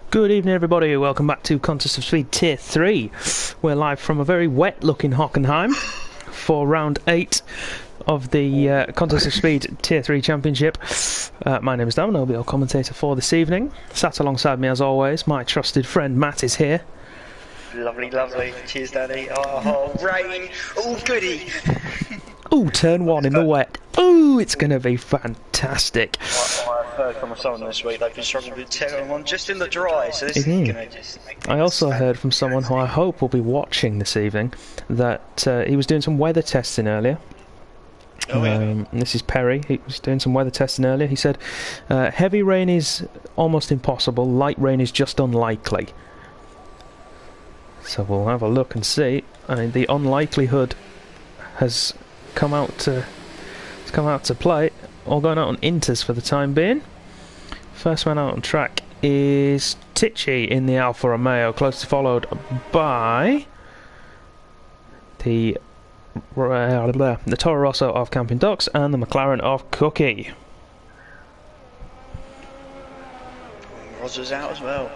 Good evening everybody, welcome back to Contest of Speed Tier 3. We're live from a very wet looking Hockenheim for round 8 of the Contest of Speed Tier 3 Championship. My name is Dan, I'll be your commentator for this evening. Sat alongside me as always, my trusted friend Matt is here. Lovely, lovely. Cheers, Daddy. Oh, rain. Oh, goody. Ooh, turn 1 in the wet. Ooh, it's going to be fantastic. I've heard from someone this week they've been struggling with turn 1 just in the dry, so this is going to just make I also heard from someone who I hope will be watching this evening that he was doing some weather testing earlier. Oh, yeah. This is Perry. He was doing some weather testing earlier. He said heavy rain is almost impossible, light rain is just unlikely. So we'll have a look and see. I mean, the unlikelihood has come out to play. All going out on inters for the time being. First man out on track is Tichy in the Alfa Romeo, closely followed by the Toro Rosso of Camping Ducks and the McLaren of Cookie. Rosser's out as well,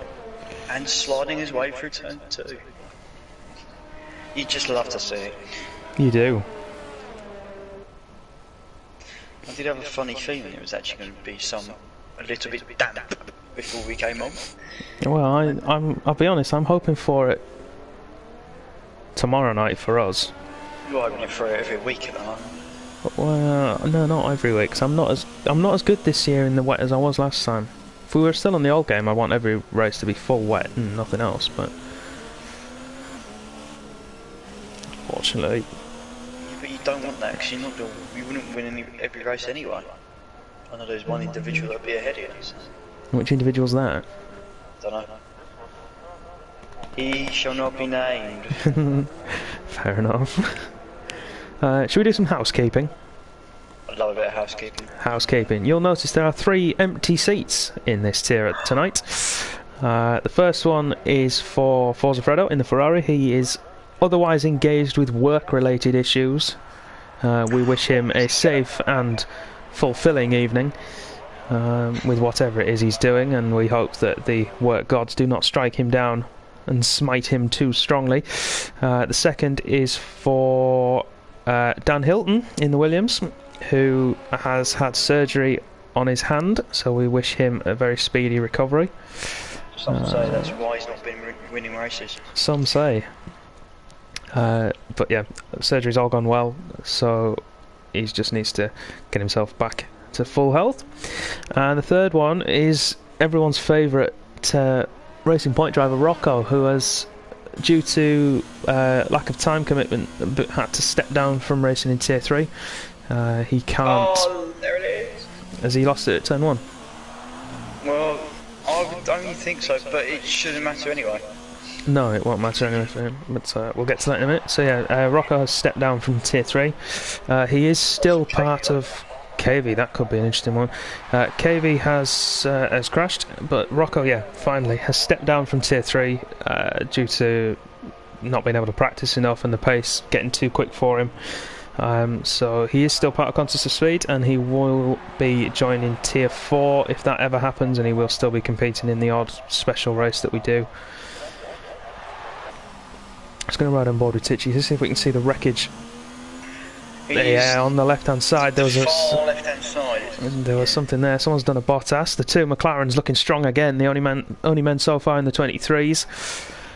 and sliding his way through turn 2. You just love to see it. You do. I did have a funny feeling it was actually going to be a little bit damp before we came on. Well, I'll be honest, I'm hoping for it tomorrow night for us. You're hoping for it every week at the moment. Well, no, not every week. 'Cause I'm not as good this year in the wet as I was last time. If we were still on the old game, I want every race to be full wet and nothing else. But unfortunately, but you don't want that because you wouldn't win every race anyway. I know there's one individual that'd be ahead of you. So. Which individual's that? Don't know. He shall not be named. Fair enough. Should we do some housekeeping? I love a bit of housekeeping. Housekeeping. You'll notice there are 3 empty seats in this tier tonight. The first one is for Forza Fredo in the Ferrari. He is otherwise engaged with work-related issues. We wish him a safe and fulfilling evening with whatever it is he's doing, and we hope that the work gods do not strike him down and smite him too strongly. The second is for Dan Hilton in the Williams, who has had surgery on his hand, so we wish him a very speedy recovery. Some say that's why he's not been winning races. Some say. But yeah, surgery's all gone well, so he just needs to get himself back to full health. And the third one is everyone's favourite Racing Point driver Rocco, who has, due to lack of time commitment, had to step down from racing in Tier 3. He can't... Oh, there it is! Has he lost it at Turn 1? Well, I don't think so, but it shouldn't matter anyway. No, it won't matter anyway for him, but we'll get to that in a minute. So yeah, Rocco has stepped down from Tier 3. He is still part of KV, that could be an interesting one. KV has crashed, but Rocco, yeah, finally has stepped down from Tier 3 due to not being able to practice enough and the pace getting too quick for him. So he is still part of Contest of Speed, and he will be joining Tier 4 if that ever happens, and he will still be competing in the odd special race that we do. I'm just going to ride on board with Tichy to see if we can see the wreckage. Yeah, on the left-hand side there was there was something there. Someone's done a Bottas. The 2 McLarens looking strong again. The only men so far in the 23s.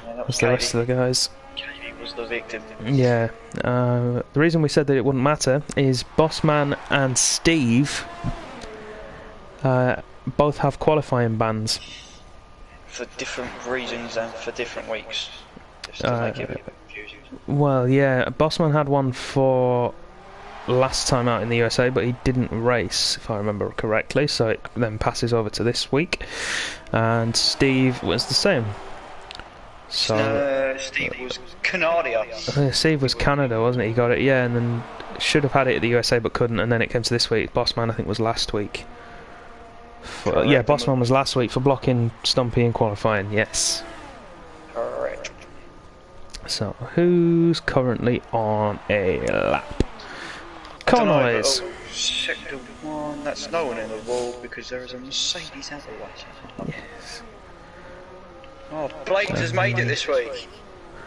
Yeah, that was the rest of the guys. KV was the victim. Yeah. The reason we said that it wouldn't matter is Bossman and Steve both have qualifying bans for different reasons and for different weeks. Just to make it a bit confusing. Well, yeah, Bossman had one for last time out in the USA, but he didn't race, if I remember correctly, so it then passes over to this week. And Steve was the same. So Steve was Canada. Steve was Canada, wasn't it? He got it, yeah, and then should have had it at the USA but couldn't, and then it came to this week. Bossman, I think, was last week. Yeah, Bossman was last week for blocking Stumpy in qualifying, yes. Correct. So, who's currently on a lap? Car noise. Sector 1, that's no one in the wall because there is a Mercedes out the way. Yes. Oh, Blake has made it this week.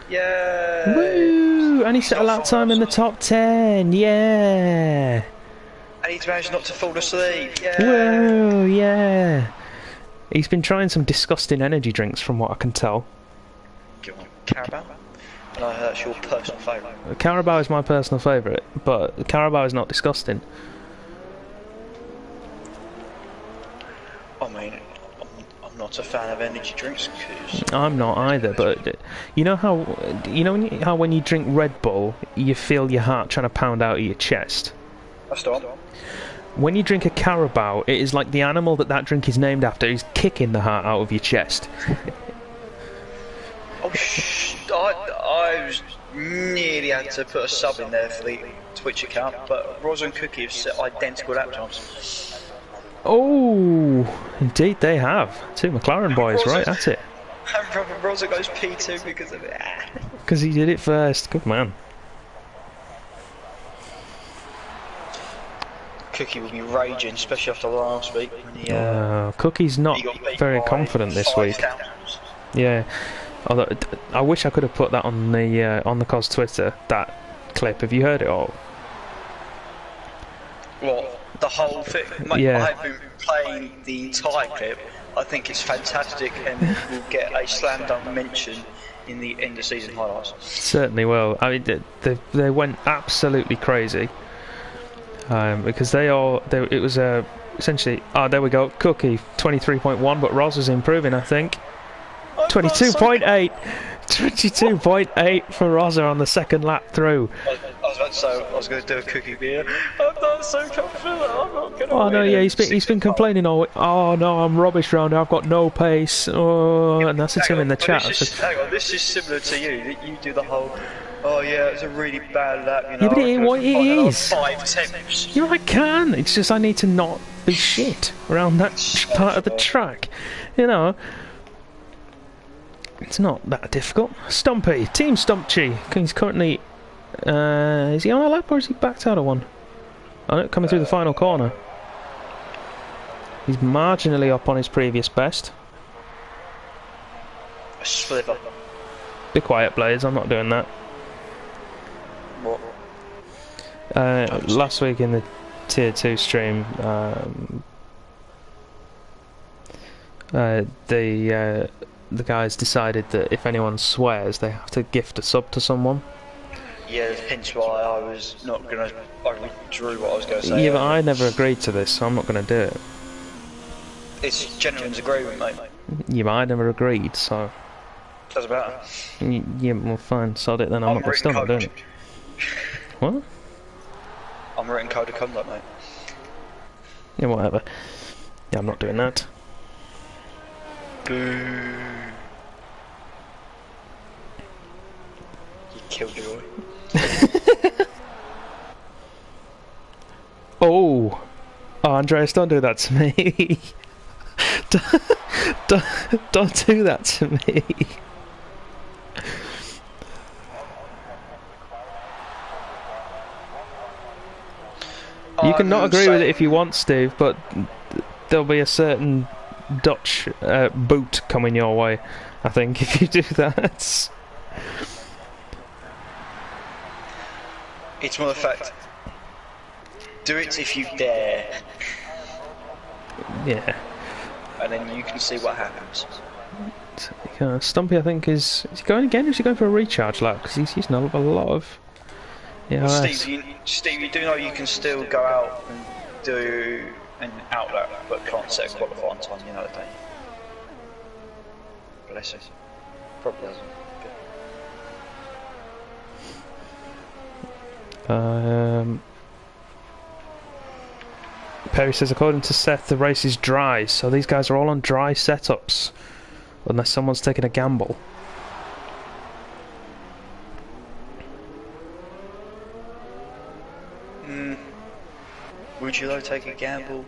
Yay! Woo! And he set a lap time in the top 10. Yeah. And he's managed not to fall asleep. Yay! Whoa! Yeah. He's been trying some disgusting energy drinks, from what I can tell. Go on, Carabao. And I heard that's your personal favourite. Carabao is my personal favourite, but Carabao is not disgusting. I mean, I'm not a fan of energy drinks because I'm not either, but you know how how when you drink Red Bull, you feel your heart trying to pound out of your chest. that's the one. When you drink a Carabao, it is like the animal that drink is named after is kicking the heart out of your chest. Oh, I was nearly had to put a sub in there for the Twitch account, but Roz and Cookie have set identical lap times. Oh, indeed they have. Two McLaren boys, right at it. And Rosa goes P2 because of it. Because he did it first. Good man. Cookie will be raging, especially after last week. When he, Cookie's not he got beat very by confident this 5 week. thousands. Yeah. Although I wish I could have put that on the COS Twitter. That clip. Have you heard it all? What? The whole thing? Mate, Yeah. I've been playing the entire clip. I think it's fantastic and will get a slam dunk mention in the end of season highlights. Certainly will. I mean, they went absolutely crazy because it was essentially. Oh, there we go. Cookie 23.1, but Roz was improving, I think. 22.8. 22.8 for Rosa on the second lap through. I was about to say I was going to do a Cookie beer. I'm not so confident. I'm not going to. Oh no, yeah, he's been complaining all week. Oh no, I'm rubbish round here. I've got no pace. Oh, and I said to him in the chat. Hang on, this is similar to you. That you do the whole. Oh yeah, it's a really bad lap. You know, Yeah, but it is. 5 temps. Yeah, I can. It's just I need to not be shit around that part of the track. You know. It's not that difficult. Stumpy, Team Stumpchi. He's currently. Is he on a lap or is he backed out of one? Oh, coming through the final corner. He's marginally up on his previous best. A sliver. Be quiet, Blades. I'm not doing that. What? Last week in the Tier 2 stream, the guys decided that if anyone swears, they have to gift a sub to someone. Yeah, hence why I was not going to. I withdrew what I was going to say. Yeah, but I never agreed to this, so I'm not going to do it. It's gentleman's agreement, mate. Yeah, but I never agreed, so. Doesn't matter. Yeah, well, fine, sod it then. I'm still not doing it. What? I'm written code of conduct, mate. Yeah, whatever. Yeah, I'm not doing that. Boo. You killed your boy. Oh, Andreas, don't do that to me. don't do that to me. You can not agree with it if you want, Steve, but there'll be a certain Dutch boot coming your way, I think, if you do that. It's more the fact. Do it if you dare. Yeah. And then you can see what happens. Stumpy, I think, is he going again? Or is he going for a recharge lap? Because he's using a lot of. Yeah. Well, Steve, you do know you can still go out and do an out lap, but can't set a qualifying time. You know that, don't you? Bless you. Probably doesn't. Perry says, according to Seth, the race is dry, so these guys are all on dry setups, unless someone's taking a gamble. Would you though take a gamble?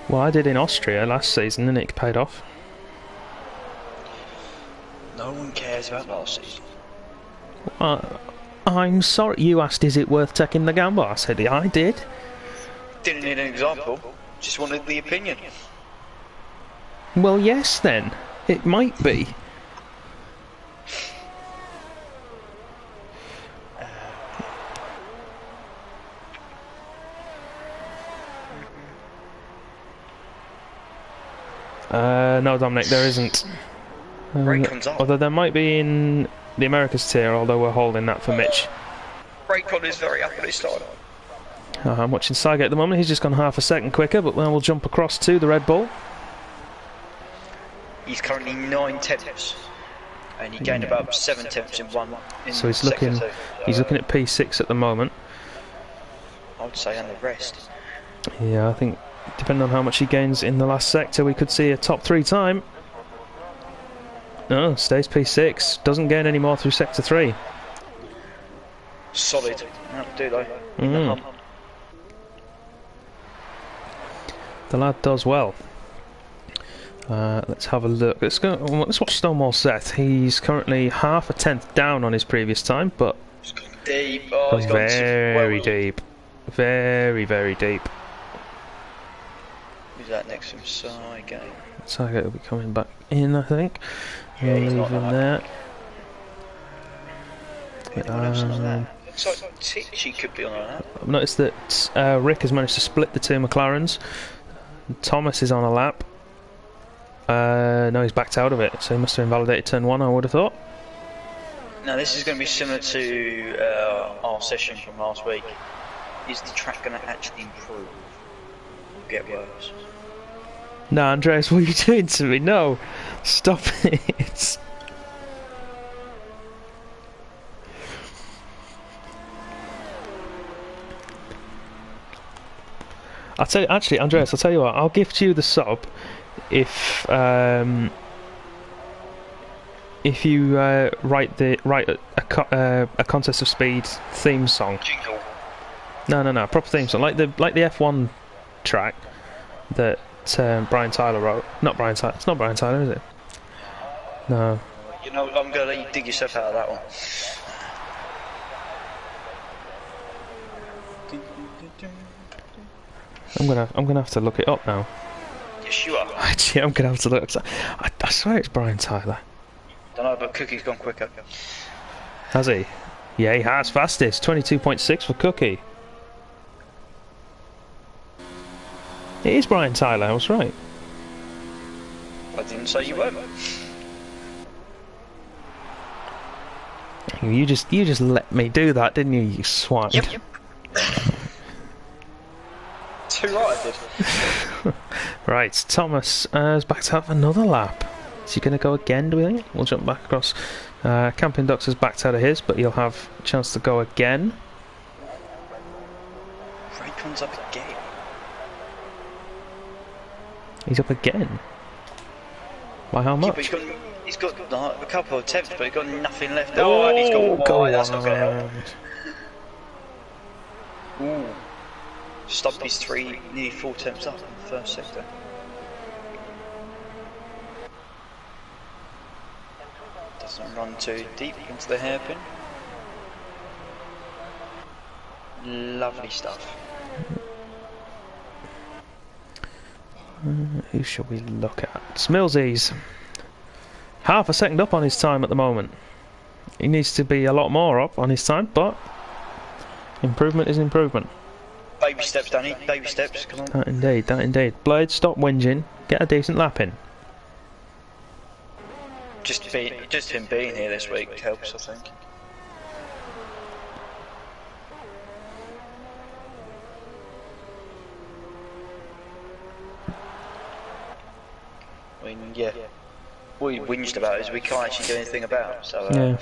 Well, I did in Austria last season, and it paid off. No one cares about last season. I'm sorry. You asked, is it worth taking the gamble? I said, yeah, I did. Didn't need an example, just wanted the opinion. Well, yes, then. It might be. No, Dominic, there isn't. Break comes up. Although there might be in the Americas tier, although we're holding that for Mitch. Break is very up at his start. I'm watching Saga at the moment. He's just gone half a second quicker, but then we'll jump across to the Red Bull. He's currently 9 tenths, and he gained about 7 tenths in one. So he's looking. He's looking at P6 at the moment. I would say, and the rest. Yeah, I think depending on how much he gains in the last sector, we could see a top 3 time. No, stays P6. Doesn't gain any more through sector 3. Solid. That'll do though. The lad does well. Let's have a look. Let's watch Stonewall Seth. He's currently half a tenth down on his previous time, but he's gone deep. Oh, he's gone very deep. Very, very deep. Who's that next to him? Saga. Saga will be coming back in, I think. Yeah, we'll leave him there. Looks like Tichy could be on that. I've noticed that Rick has managed to split the 2 McLarens. Thomas is on a lap. No, he's backed out of it, so he must have invalidated turn 1, I would have thought. Now this is going to be similar to our session from last week. Is the track going to actually improve or get worse? No, Andreas, what are you doing to me? No, stop it. I'll tell you, actually, Andreas, I'll tell you what, I'll gift you the sub if you write a Contest of Speed theme song. Jingle. No, proper theme song, like the F1 track that Brian Tyler wrote. Not Brian Tyler. It's not Brian Tyler, is it? No. You know, I'm gonna let you dig yourself out of that one. I'm gonna have to look it up now. Yes, you are. Actually, I'm gonna have to look. I swear it's Brian Tyler. Don't know, but Cookie's gone quicker. Has he? Yeah, he has. Fastest. 22.6 for Cookie. It is Brian Tyler. I was right. I didn't say you weren't. You just let me do that, didn't you? You swine. Yep. Too right, I did. Right, Thomas is backed out for another lap. Is he going to go again, do we think? We'll jump back across. Camping Ducks has backed out of his, but he'll have a chance to go again. Raycon's up again. He's up again? By how much? Yeah, but he's got like, a couple of attempts, but he's got nothing left. Oh, and he's got wide. That's not going to help. Ooh. Stopped his nearly 4 attempts up in the first sector. Doesn't run too deep into the hairpin. Lovely stuff. Who shall we look at? Smilsies. Half a second up on his time at the moment. He needs to be a lot more up on his time, but improvement is improvement. Baby steps, Danny. Baby steps. Come on. That indeed, that indeed. Blade, stop whinging. Get a decent lap in. Just him being here this week helps, I think. I mean, yeah. What we whinged about is we can't actually do anything about. So, yeah.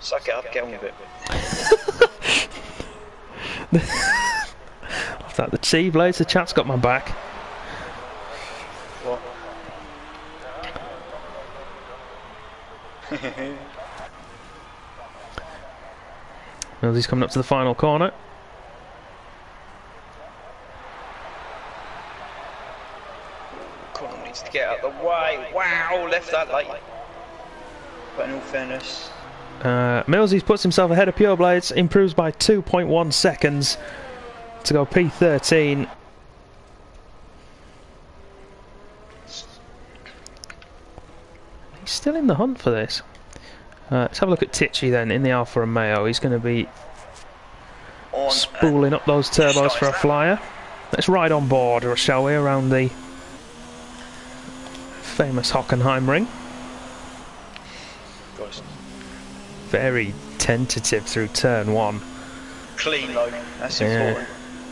Suck it up, get on with it. That the T Blades, the chat's got my back. What? Millsy's coming up to the final corner. Corner needs to get out of the way. Wow, left that late. But in all fairness, Millsies puts himself ahead of Pure Blades, improves by 2.1 seconds to go P13. He's still in the hunt for this. Let's have a look at Tichy then in the Alfa Romeo. He's going to be spooling up those turbos for a flyer. Let's ride on board, shall we, around the famous Hockenheim ring. Very tentative through turn 1. Clean though, that's important.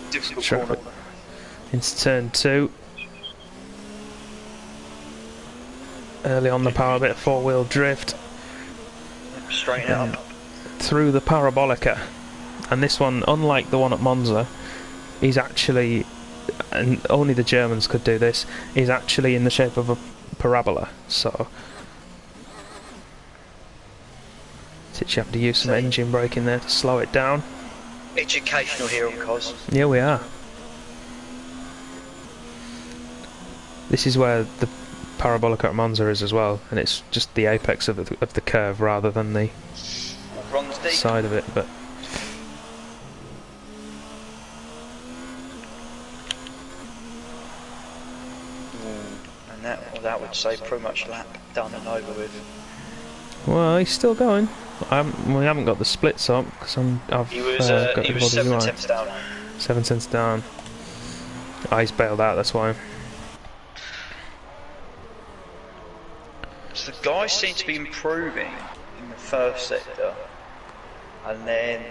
Difficult corner. Into turn 2. Early on the power, a bit of 4-wheel drift. Straighten it up. Through the parabolica. And this one, unlike the one at Monza, is actually, and only the Germans could do this, is actually in the shape of a parabola. So you have to use some engine braking there to slow it down. Educational here on COS. Yeah, we are. This is where the parabolic at Monza is as well, and it's just the apex of the curve rather than the side of it. But and that would say pretty much lap done and over with. Well, he's still going. We haven't got the splits up because he was 7 tenths down. 7 tenths down. Oh, he's bailed out. That's why. So the guys seem to be improving in the first sector, and then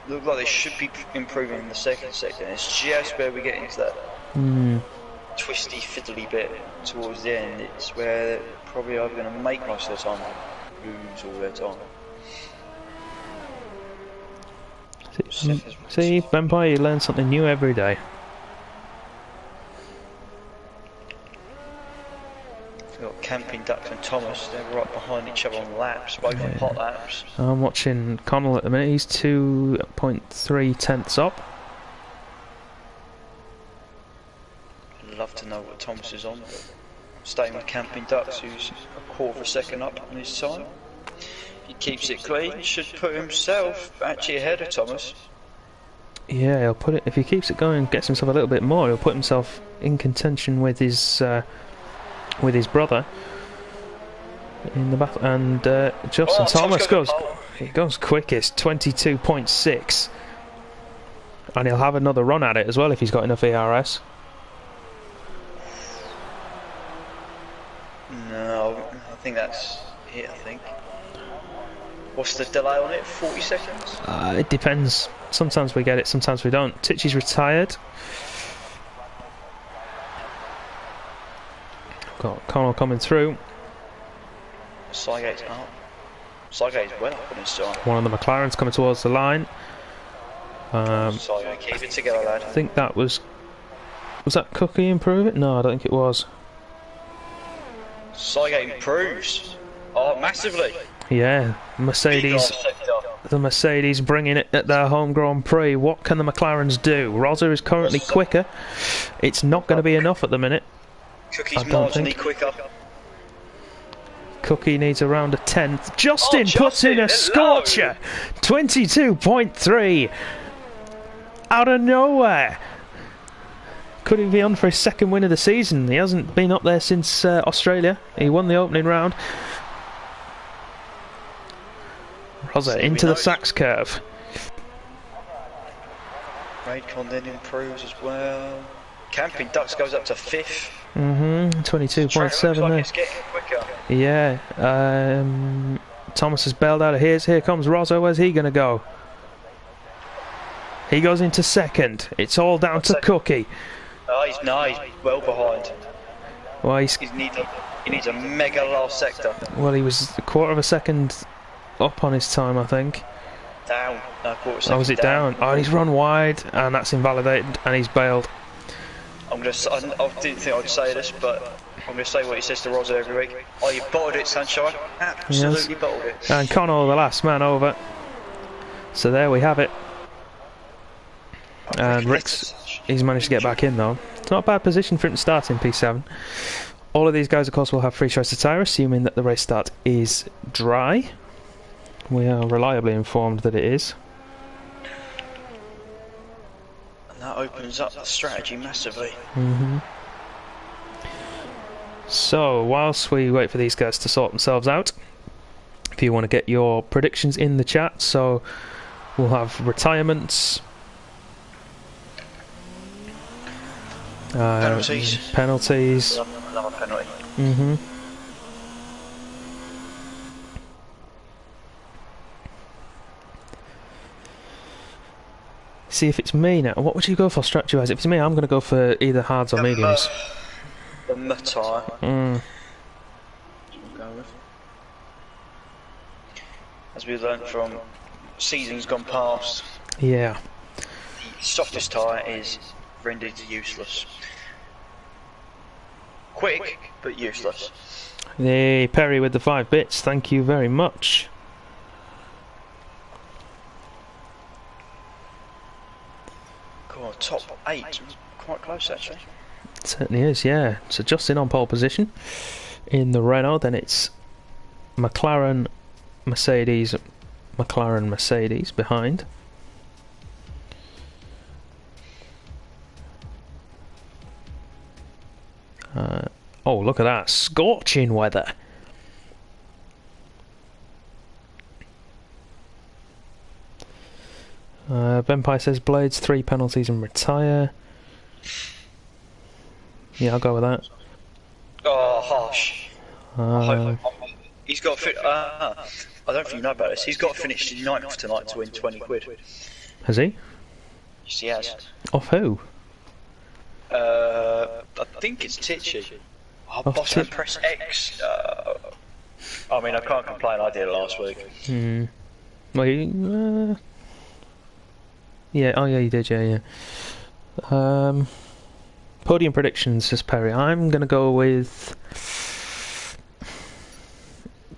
look like they should be improving in the second sector. And it's just where we get into that twisty, fiddly bit towards the end. It's where they're probably either going to make most of the time, lose all their time. See, Vampire, you learn something new every day. We've got Camping Ducks and Thomas, they're right behind each other on laps, both on hot laps. I'm watching Connell at the minute, he's 2.3 tenths up. I'd love to know what Thomas is on, but I'm staying with Camping Ducks, who's a quarter of a second up on his time. He keeps it clean, he should put himself actually ahead of Thomas. Yeah, he'll put it, if he keeps it going, gets himself a little bit more, he'll put himself in contention with his brother in the battle. And Justin Thomas goes quickest, 22.6, and he'll have another run at it as well if he's got enough ERS. No, I think that's it, I think. What's the delay on it? 40 seconds? It depends. Sometimes we get it, sometimes we don't. Tichy's retired. Got Connell coming through. Sygate's up. Sygate's well up on his side. One of the McLaren's coming towards the line. Sygate, keep it together, lad. I think that was that Cookie improve it? No, I don't think it was. Sygate improves. Oh, massively. Yeah, Mercedes. The Mercedes bringing it at their home Grand Prix. What can the McLarens do? Rosa is currently quicker. It's not going to be enough at the minute. Cookie's marginally quicker. Cookie needs around a tenth. Justin puts in a scorcher. 22.3 out of nowhere. Could he be on for his second win of the season? He hasn't been up there since Australia. He won the opening round. Rosa into the Sachs curve. Raidcon then improves as well. Camping Ducks goes up to 5th. 22.7 there. It's getting quicker. Yeah. Thomas has bailed out of his. Here comes Rosa. Where's he going to go? He goes into second. It's all down to Cookie. Oh, he's well behind. Well, he needs a mega last sector. Well, he was a quarter of a second up on his time, I think. Down. No, quarter of a second. Oh, was it down? Oh, and he's run wide, and that's invalidated, and he's bailed. I didn't think I'd say this, but I'm going to say what he says to Rosa every week. Oh, you bottled it, Sunshine. Absolutely bottled it. And Connell, the last man over. So there we have it. And Rick's, he's managed to get back in though. It's not a bad position for him to start in P7. All of these guys, of course, will have free choice of tyre, assuming that the race start is dry. We are reliably informed that it is. And that opens up the strategy massively. So, whilst we wait for these guys to sort themselves out, if you want to get your predictions in the chat, so we'll have retirements, penalties. Another penalty. See, if it's me now, what would you go for strategy-wise? If it's me, I'm going to go for either hards or mediums. The Matai. As we've learnt from seasons gone past. Yeah. The softest tyre is rendered useless. Quick, but useless. Hey, Perry with the 5 bits, thank you very much. Cool, top 8, quite close actually. It certainly is, yeah. So Justin on pole position in the Renault, then it's McLaren, Mercedes behind. Oh, look at that, scorching weather. Ben Pye says Blades 3 penalties and retire. Yeah, I'll go with that. Oh, harsh. He's got I don't think you know about this. He's got to finish 9th tonight to win 20 quid. Has he? Yes, he has. Off who? I think it's Titchy. Oh, Bossman press X. I mean, I can't complain. I did it last week. Well, yeah. Oh, yeah, you did. Yeah. Podium predictions, says Perry. I'm gonna go with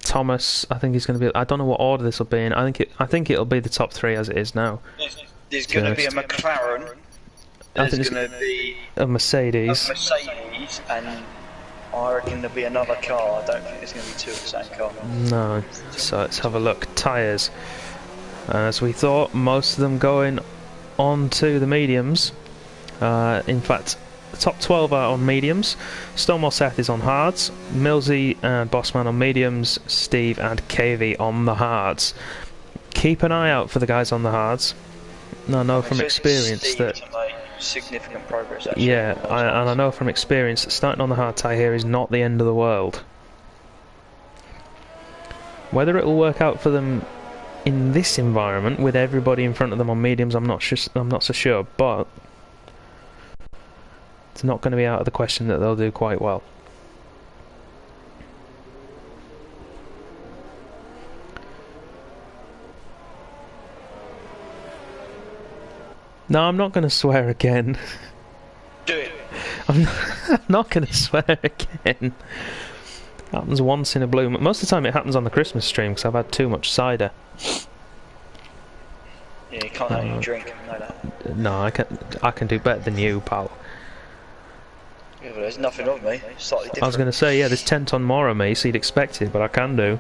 Thomas. I think he's gonna be. I don't know what order this will be in. I think it'll be the top 3 as it is now. There's gonna be a McLaren. There's gonna be a Mercedes. And I reckon there'll be another car. I don't think there's going to be 2 of the same car. No. So let's have a look. Tyres. As we thought, most of them going on to the mediums. In fact, the top 12 are on mediums. Stonewall Seth is on hards. Millsy and Bossman on mediums. Steve and KV on the hards. Keep an eye out for the guys on the hards. I know from experience that significant progress actually. Yeah, and I know from experience that starting on the hard tyre here is not the end of the world. Whether it will work out for them in this environment with everybody in front of them on mediums, I'm not so sure, but it's not going to be out of the question that they'll do quite well. No, I'm not going to swear again. Do it. I'm not going to swear again. Happens once in a blue moon. Most of the time it happens on the Christmas stream because I've had too much cider. Yeah, you can't have any drink, I know that. No, I can do better than you, pal. Yeah, but there's nothing of me. It's slightly different. I was going to say, yeah, there's 10 ton more of me, so you'd expect it, but I can do.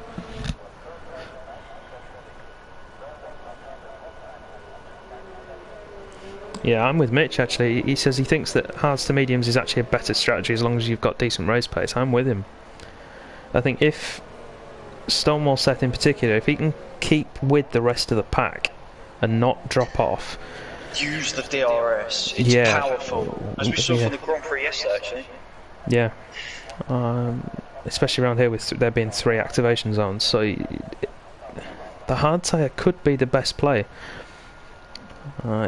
Yeah, I'm with Mitch actually. He says he thinks that hards to mediums is actually a better strategy as long as you've got decent race pace. I'm with him. I think if Stonewall Seth in particular, if he can keep with the rest of the pack and not drop off. Use the DRS. It's powerful. As we saw from the Grand Prix yesterday actually. Yeah. Especially around here with there being 3 activation zones, so the hard tyre could be the best play.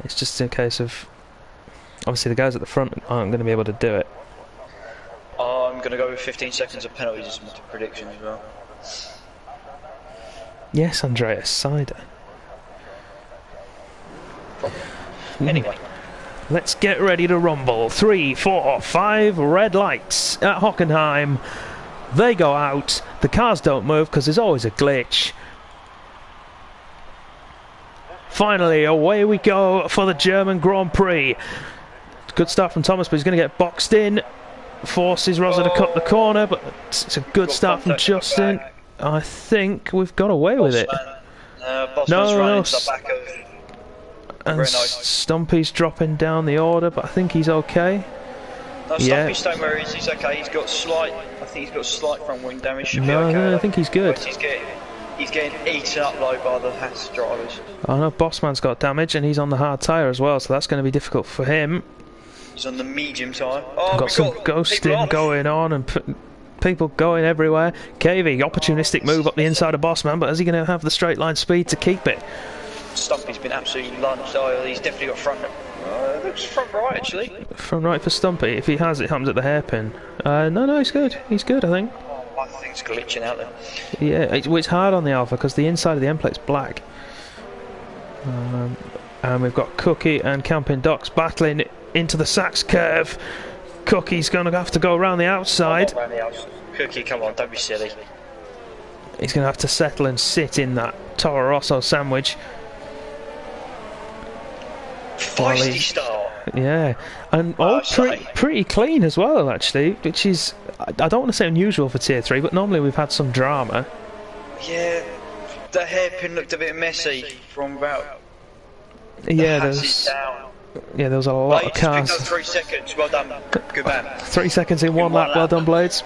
It's just a case of obviously the guys at the front aren't going to be able to do it. I'm going to go with 15 seconds of penalties as my prediction as well. Yes, Andreas, cider. Anyway, let's get ready to rumble. 3, 4, 5 red lights at Hockenheim. They go out. The cars don't move because there's always a glitch. Finally, away we go for the German Grand Prix. Good start from Thomas, but he's going to get boxed in. Forces Rosa to cut the corner, but it's a good start from Justin. I think we've got away with it. Bossman's running to the back of and Renault. Stumpy's dropping down the order, but I think he's okay. No, Stumpy's staying where he is. He's okay. He's got slight. I think he's got slight front wing damage. Should be okay. No, I think he's good. But he's getting eaten up low by the Haas drivers. I know Bossman's got damage, and he's on the hard tyre as well, so that's going to be difficult for him. He's on the medium tyre. Oh, got some ghosting going on, and people going everywhere. KV, opportunistic move up the inside of Bossman, but is he going to have the straight line speed to keep it? Stumpy's been absolutely lunged. Oh, he's definitely got front. It looks front right actually. Front right for Stumpy. If he has, it happens at the hairpin. No, he's good. He's good, I think. Oh, I think it's glitching out there. Yeah, it's hard on the Alpha because the inside of the end plate's black. And we've got Cookie and Camping Docs battling into the Sachs curve. Cookie's going to have to go around the outside. Cookie, come on, don't be silly. He's going to have to settle and sit in that Toro Rosso sandwich. Feisty start. Yeah, and all pretty clean as well, actually, which is, I don't want to say unusual for Tier 3, but normally we've had some drama. Yeah, the hairpin looked a bit messy from about... Yeah, there was a lot of cars. 3 seconds, well done, good man. 3 seconds in one lap, well done, Blades.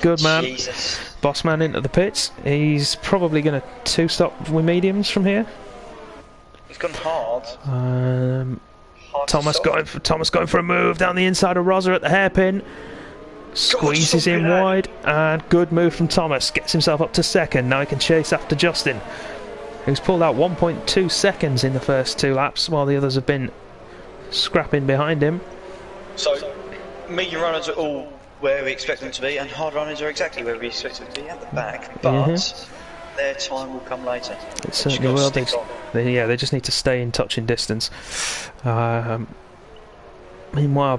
Good man. Jesus. Bossman into the pits. He's probably going to two-stop with mediums from here. He's gone hard. Thomas going for a move down the inside of Rosa at the hairpin. Squeezes in wide, and good move from Thomas. Gets himself up to second. Now he can chase after Justin, who's pulled out 1.2 seconds in the first 2 laps, while the others have been scrapping behind him. So, medium runners are all where we expect them to be, and hard runners are exactly where we expect them to be at the back. But their time will come later. It certainly will. They just need to stay in touching distance. Meanwhile,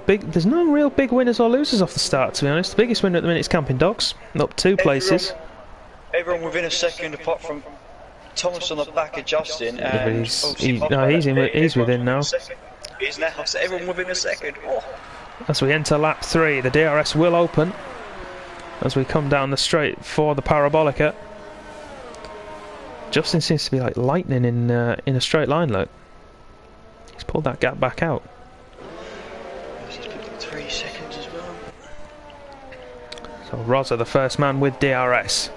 there's no real big winners or losers off the start, to be honest. The biggest winner at the minute is Camping Dogs, up 2 places. Everyone within a second, apart from Thomas on the back of Justin. And he's within now. He's now, so everyone within a second. Oh. As we enter lap 3, the DRS will open as we come down the straight for the Parabolica. Justin seems to be like lightning in a straight line, look. He's pulled that gap back out. He's picked up 3 seconds as well. So Rosa, the first man with DRS.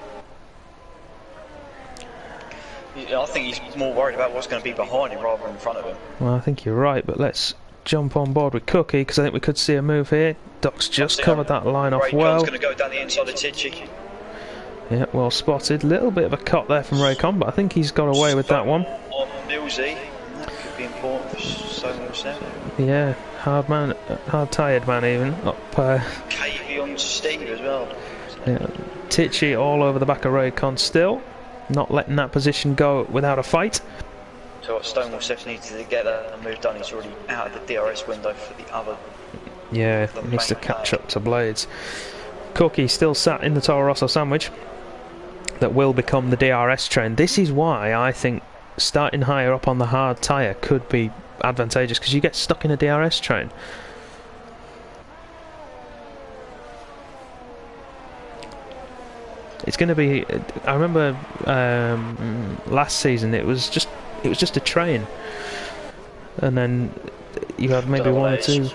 Yeah, I think he's more worried about what's going to be behind him rather than in front of him. Well, I think you're right, but let's jump on board with Cookie, because I think we could see a move here. Doc's just covered that line off well. Raycon's going to go down the inside of Tidgy. Yeah, well spotted. Little bit of a cut there from Raycon, but I think he's got away with that one. On Millsy, that could be important for Solar 7. Yeah, hard tired man even. Up KV on Steve as well. Yeah, Tichy all over the back of Raycon still. Not letting that position go without a fight. So what Stonewall Seth needs to get that and move done. He's already out of the DRS window for the other. Yeah, he needs to catch up to Blades. Cookie still sat in the Toro Rosso sandwich. That will become the DRS train. This is why I think starting higher up on the hard tyre could be advantageous, because you get stuck in a DRS train. It's going to be. I remember last season it was just a train, and then you have maybe one or two.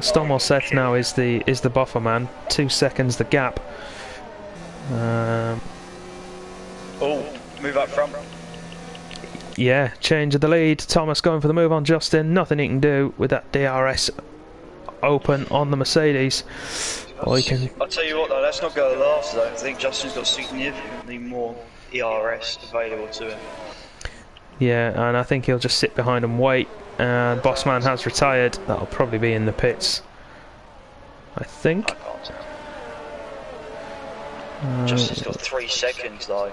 Stonewall Seth now is the buffer man. 2 seconds the gap. Move up front. Yeah, change of the lead. Thomas going for the move on Justin. Nothing he can do with that DRS open on the Mercedes. Or he can. I'll tell you what though, let's not go last though. I think Justin's got significantly more ERS available to him. Yeah, and I think he'll just sit behind and wait. And Bossman has retired. That'll probably be in the pits, I think. Justin's got 3 seconds though.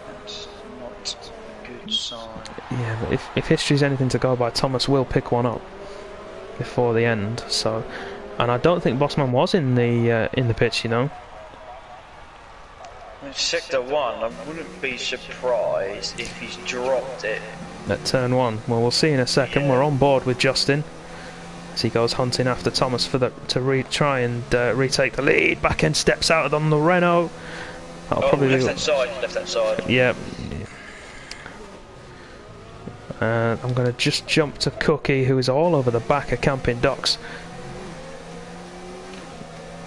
That's not a good sign. Yeah, but if history's anything to go by, Thomas will pick one up before the end. So, and I don't think Bossman was in the pits, you know. Sector 1, I wouldn't be surprised if he's dropped it. At turn 1. Well, we'll see in a second. We're on board with Justin. as he goes hunting after Thomas for try and retake the lead. Back end steps out on the Renault. That'll probably left hand side. Yeah. I'm going to just jump to Cookie, who is all over the back of Camping Docks.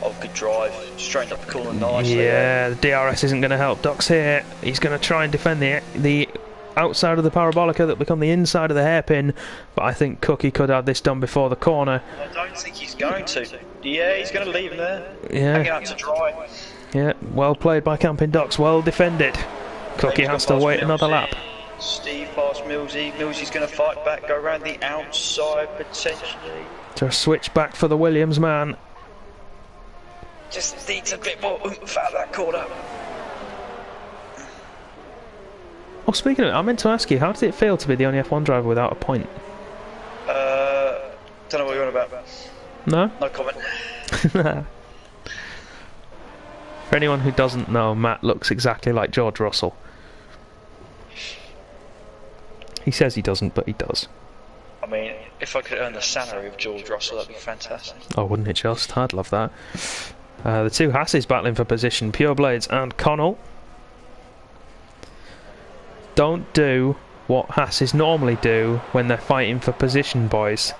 Oh, good drive. Straightened up the corner nicely. Yeah, the DRS isn't going to help Docks here. He's going to try and defend the outside of the parabolica that become the inside of the hairpin, but I think Cookie could have this done before the corner. I don't think he's going to. Yeah, he's going to leave him there. Yeah. Hanging out to dry. Yeah, well played by Camping Docks, well defended. Cookie has to wait another lap. Steve past Millsy. Millsy's going to fight back, go around the outside potentially. To switch back for the Williams man. Just needs a bit more oomph out of that corner. Oh, speaking of it, I meant to ask you, how did it feel to be the only F1 driver without a point? Don't know what you're on about. No? No comment. For anyone who doesn't know, Matt looks exactly like George Russell. He says he doesn't, but he does. I mean, if I could earn the salary of George Russell, that'd be fantastic. Oh, wouldn't it just? I'd love that. The two Hasses battling for position, Pure Blades and Connell. Don't do what Hasses normally do when they're fighting for position, boys.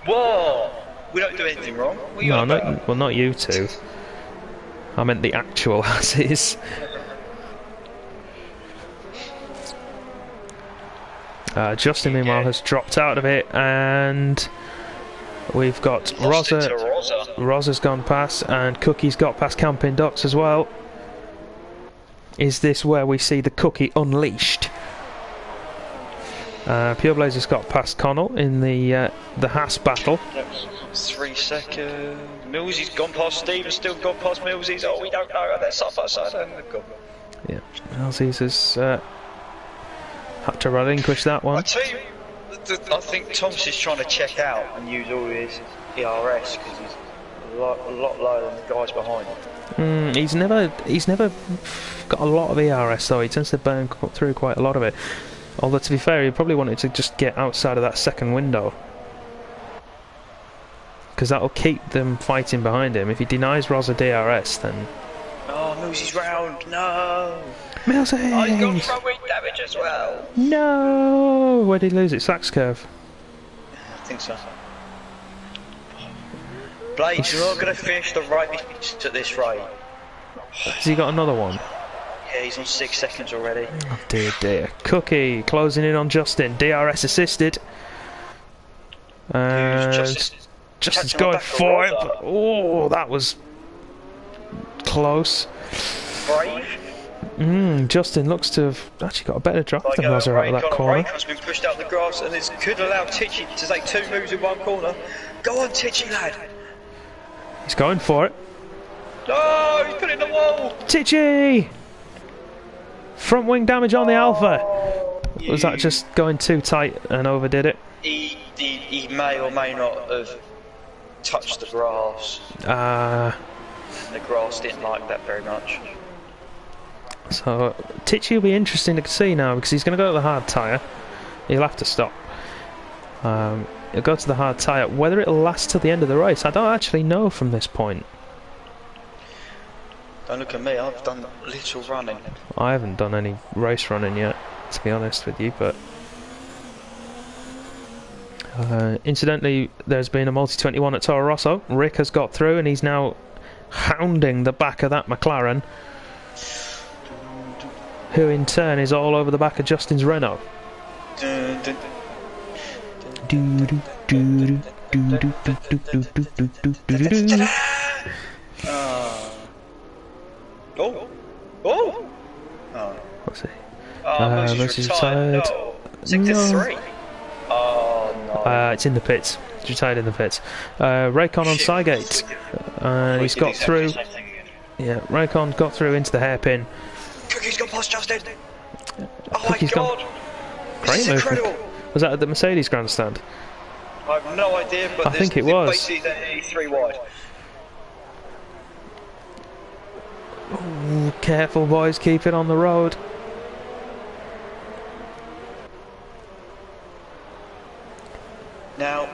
Whoa! We don't do anything wrong. No, not you two. I meant the actual Hasses. Justin, meanwhile, has dropped out of it, and we've got Roza. Roza's gone past, and Cookie's got past Camping Docks as well. Is this where we see the Cookie unleashed? Pure Blazers got past Connell in the Haas battle. 3 seconds. Millsy's gone past Steve and still gone past Millsy's. Oh, we don't know. They're side by side and they've gone. Yeah, Millsy's has had to relinquish that one. I tell you, I think Thomas is trying to check out and use all his ERS because he's a lot lower than the guys behind him. He's never got a lot of ERS though. He tends to burn through quite a lot of it. Although to be fair, he probably wanted to just get outside of that second window, because that'll keep them fighting behind him. If he denies Roza DRS, then... Oh, Millsy's round, no! Millsy! Oh, he's got front wing damage as well! No! Where did he lose it? Sachs curve? I think so. Blades, you're not going to finish the race at this rate. Has he got another one? Yeah, he's on 6 seconds already. Oh dear, dear. Cookie closing in on Justin. DRS assisted. Justin's going for it. Oh, that was close. Brave. Justin looks to have actually got a better drive than Roza out of that corner. Raycon's been pushed out the grass, and this could allow Tichy to take 2 moves in one corner. Go on, Tichy, lad. He's going for it. No, he's put it in the wall. Tichy! Front wing damage on the Alpha. Was that just going too tight and overdid it? He may or may not have touched the grass. The grass didn't like that very much. So Tichy will be interesting to see now, because he's going to go to the hard tyre. He'll have to stop. He'll go to the hard tyre. Whether it'll last till the end of the race, I don't actually know from this point. Don't look at me, I've done little running. I haven't done any race running yet, to be honest with you, but... incidentally, there's been a multi-21 at Toro Rosso. Rick has got through, and he's now hounding the back of that McLaren, who in turn is all over the back of Justin's Renault. Oh! What's it? Mercy's retired. No. Sector 3. Oh no. It's in the pits. It's retired in the pits. Raycon on Cygate. He's got through. Yeah, Raycon got through into the hairpin. Cookie's got past Justin. Oh Cookie's my god! Great movement. Was that at the Mercedes grandstand? I have no idea, but I think it was. Basically, they're 3 wide. Ooh, careful, boys. Keep it on the road. Now,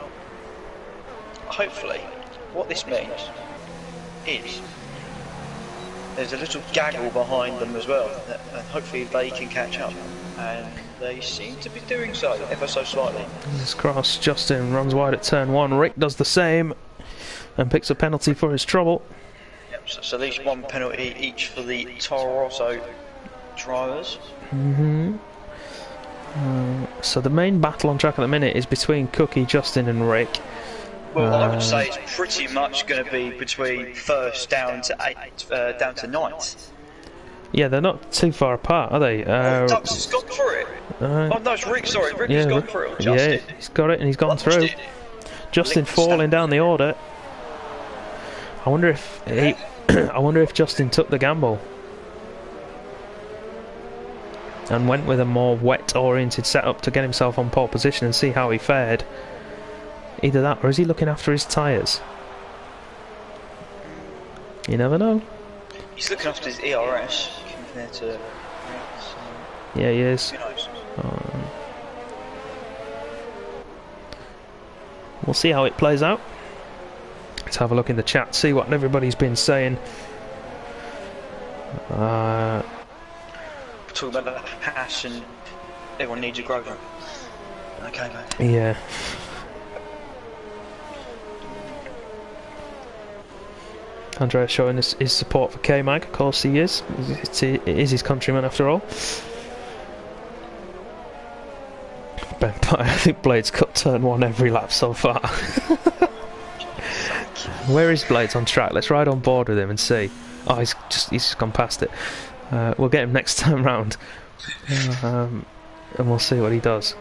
hopefully, what this means is there's a little gaggle behind them as well, and hopefully they can catch up. And they seem to be doing so, ever so slightly. Fingers crossed. Justin runs wide at turn 1. Rick does the same and picks a penalty for his trouble. Yep, so at least one penalty each for the Toro Rosso drivers. So the main battle on track at the minute is between Cookie, Justin and Rick. Well, I would say it's pretty much going to be between first down to 8th, down to 9th. Yeah, they're not too far apart, are they? Dux has gone through it. Oh no, it's Rick, sorry, Rick has gone through it. Yeah, he's got it and he's gone through. Justin falling down the order. I wonder if I wonder if Justin took the gamble and went with a more wet-oriented setup to get himself on pole position and see how he fared. Either that, or is he looking after his tyres? You never know. He's looking after his ERS compared to... Yeah, he is. Who knows? We'll see how it plays out. Let's have a look in the chat, see what everybody's been saying. Talking about the hash and everyone needs a Grover. Okay, mate. Yeah. Andreas showing his support for K-Mag, of course he is. It is his countryman after all. I think Blades cut turn 1 every lap so far. Where is Blades on track? Let's ride on board with him and see. Oh, he's just gone past it. We'll get him next time round, and we'll see what he does.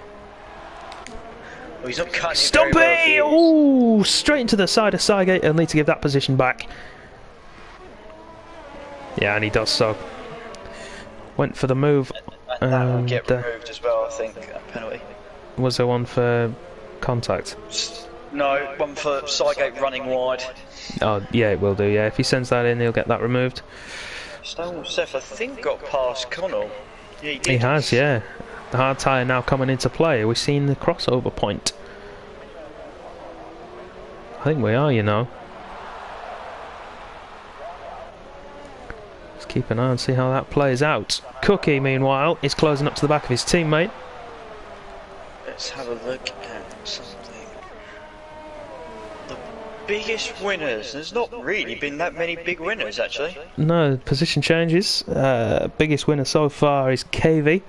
Well, he's not cutting Stumpy! Ooh, straight into the side of Cygate. He'll need to give that position back. Yeah, and he does so. Went for the move. And that will get removed as well, I think, that penalty. Was there one for contact? No, one for Cygate running wide. Oh, yeah, it will do, yeah. If he sends that in, he'll get that removed. Stonewall Seth, I think, got past Connell. Yeah, he did. He has, yeah. The hard tyre now coming into play. We've seen the crossover point. I think we are, you know. Let's keep an eye and see how that plays out. Cookie, meanwhile, is closing up to the back of his teammate. Let's have a look at something. The biggest winners. There's not really been that many big winners, actually. No, position changes. Biggest winner so far is KV.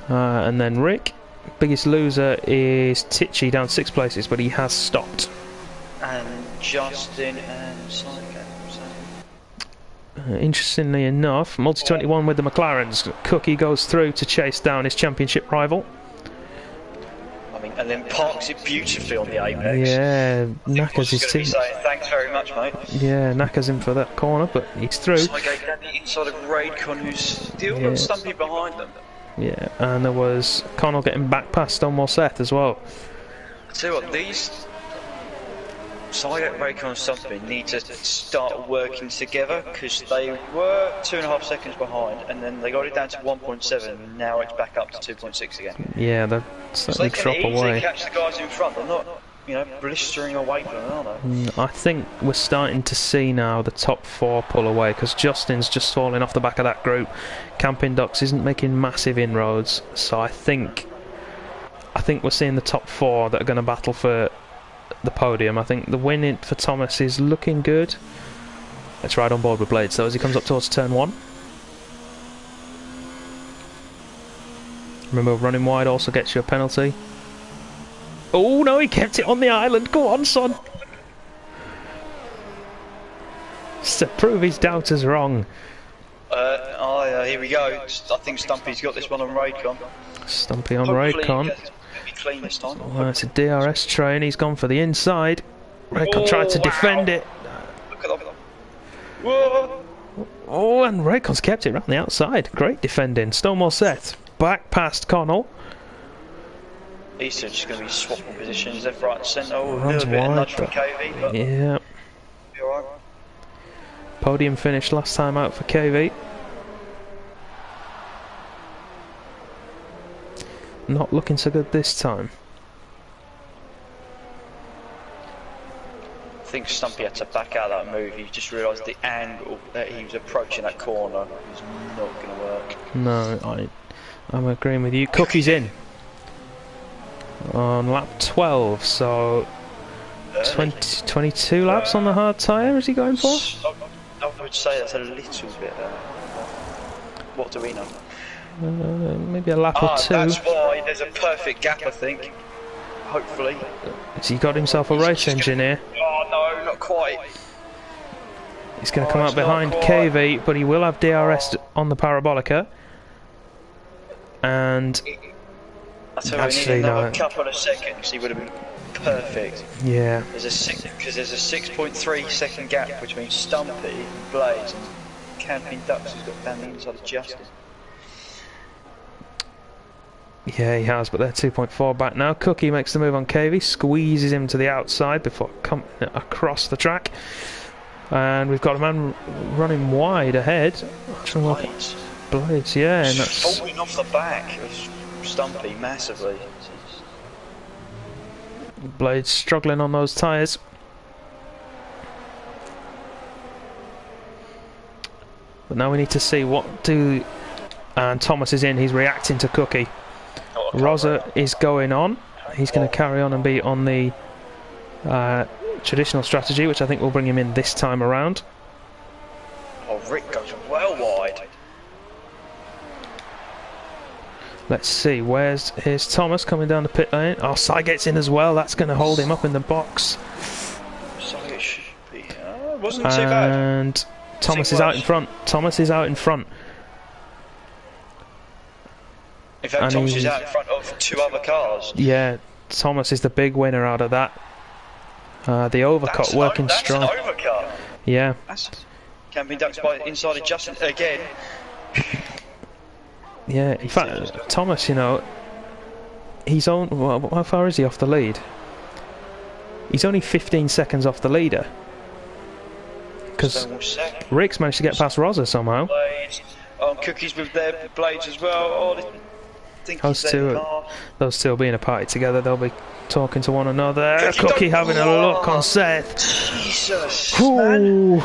And then Rick. Biggest loser is Titchy, down 6 places, but he has stopped. And Justin and Simon. Interestingly enough, Multi-21 with the McLarens. Cookie goes through to chase down his championship rival. I mean, and then parks it beautifully on the apex. Yeah, knackers his team. Saying, thanks very much, mate. Yeah, knackers him for that corner, but he's through. So I go down the inside of Raidcon, who's still got Stumpy behind them. Yeah, and there was Connell getting back past Stonewall Seth as well. I tell you what, these Cygate, Raidcon and Stumpy need to start working together, because they were 2.5 seconds behind, and then they got it down to 1.7, and now it's back up to 2.6 again. Yeah, they're starting to drop away. They can easily catch the guys in front. They're not, you know, blistering away from them, are they? I think we're starting to see now the top 4 pull away, because Justin's just falling off the back of that group. Camping Ducks isn't making massive inroads, so I think we're seeing the top 4 that are going to battle for the podium. I think the win for Thomas is looking good. Let's ride on board with Blades though as he comes up towards turn 1. Remember, running wide also gets you a penalty. Oh no, he kept it on the island. Go on, son. Just to prove his doubters wrong. Here we go. I think Stumpy's got this one on Raidcon. Stumpy on Raidcon. Clean this time. Well, it's a DRS train. He's gone for the inside. Raidcon tried to defend it. Look at that. Whoa. Oh, and Raidcon's kept it around the outside. Great defending. Stonewall Seth back past Connell. These are just going to be swapping positions left, right, and centre. A Runs little bit of wide, nudge from KV, but yeah. be alright. Podium finish last time out for KV. Not looking so good this time. think Stumpy had to back out of that move. He just realised the angle that he was approaching that corner was not going to work. No, I'm agreeing with you. Cookie's in on lap 12, so 22 laps on the hard tyre. Is he going for? I would say that's a little bit. What do we know? Maybe a lap or two. That's why there's a perfect gap, I think. Hopefully. Has he got himself a race engine here? Oh no, not quite. He's going to come out behind KV, but he will have DRS on the Parabolica. And actually, another couple of seconds, he would have been perfect. Yeah. There's a 6.3 second gap between Stumpy and Blades and Camping Ducks, who's got down the inside of Justin. Yeah, he has, but they're 2.4 back now. Cookie makes the move on KV, squeezes him to the outside before coming across the track. And we've got a man running wide ahead. Blades, yeah. And that's falling off the back of Stumpy massively. Blades struggling on those tyres. But now we need to see what do... And Thomas is in, he's reacting to Cookie. Rosa is going on. He's going to carry on and be on the traditional strategy, which I think will bring him in this time around. Oh, Rick goes well wide. Let's see, here's Thomas coming down the pit lane. Oh, Sai gets in as well. That's going to hold him up in the box. So it should be. Wasn't too bad. And Thomas is out in front. Thomas is out in front. In fact, Thomas is out in front of two other cars. Yeah, Thomas is the big winner out of that. The overcut working strong. That's an overcut. Yeah. Camping Ducks by inside of Justin again. Yeah, in fact, Thomas, you know, he's on. Well, how far is he off the lead? He's only 15 seconds off the leader. Because Rick's managed to get past Rosa somehow. Blades. Cookies with their Blades as well. Those two will be in a party together. They'll be talking to one another. Cookie having a look on Seth. Jesus, ooh.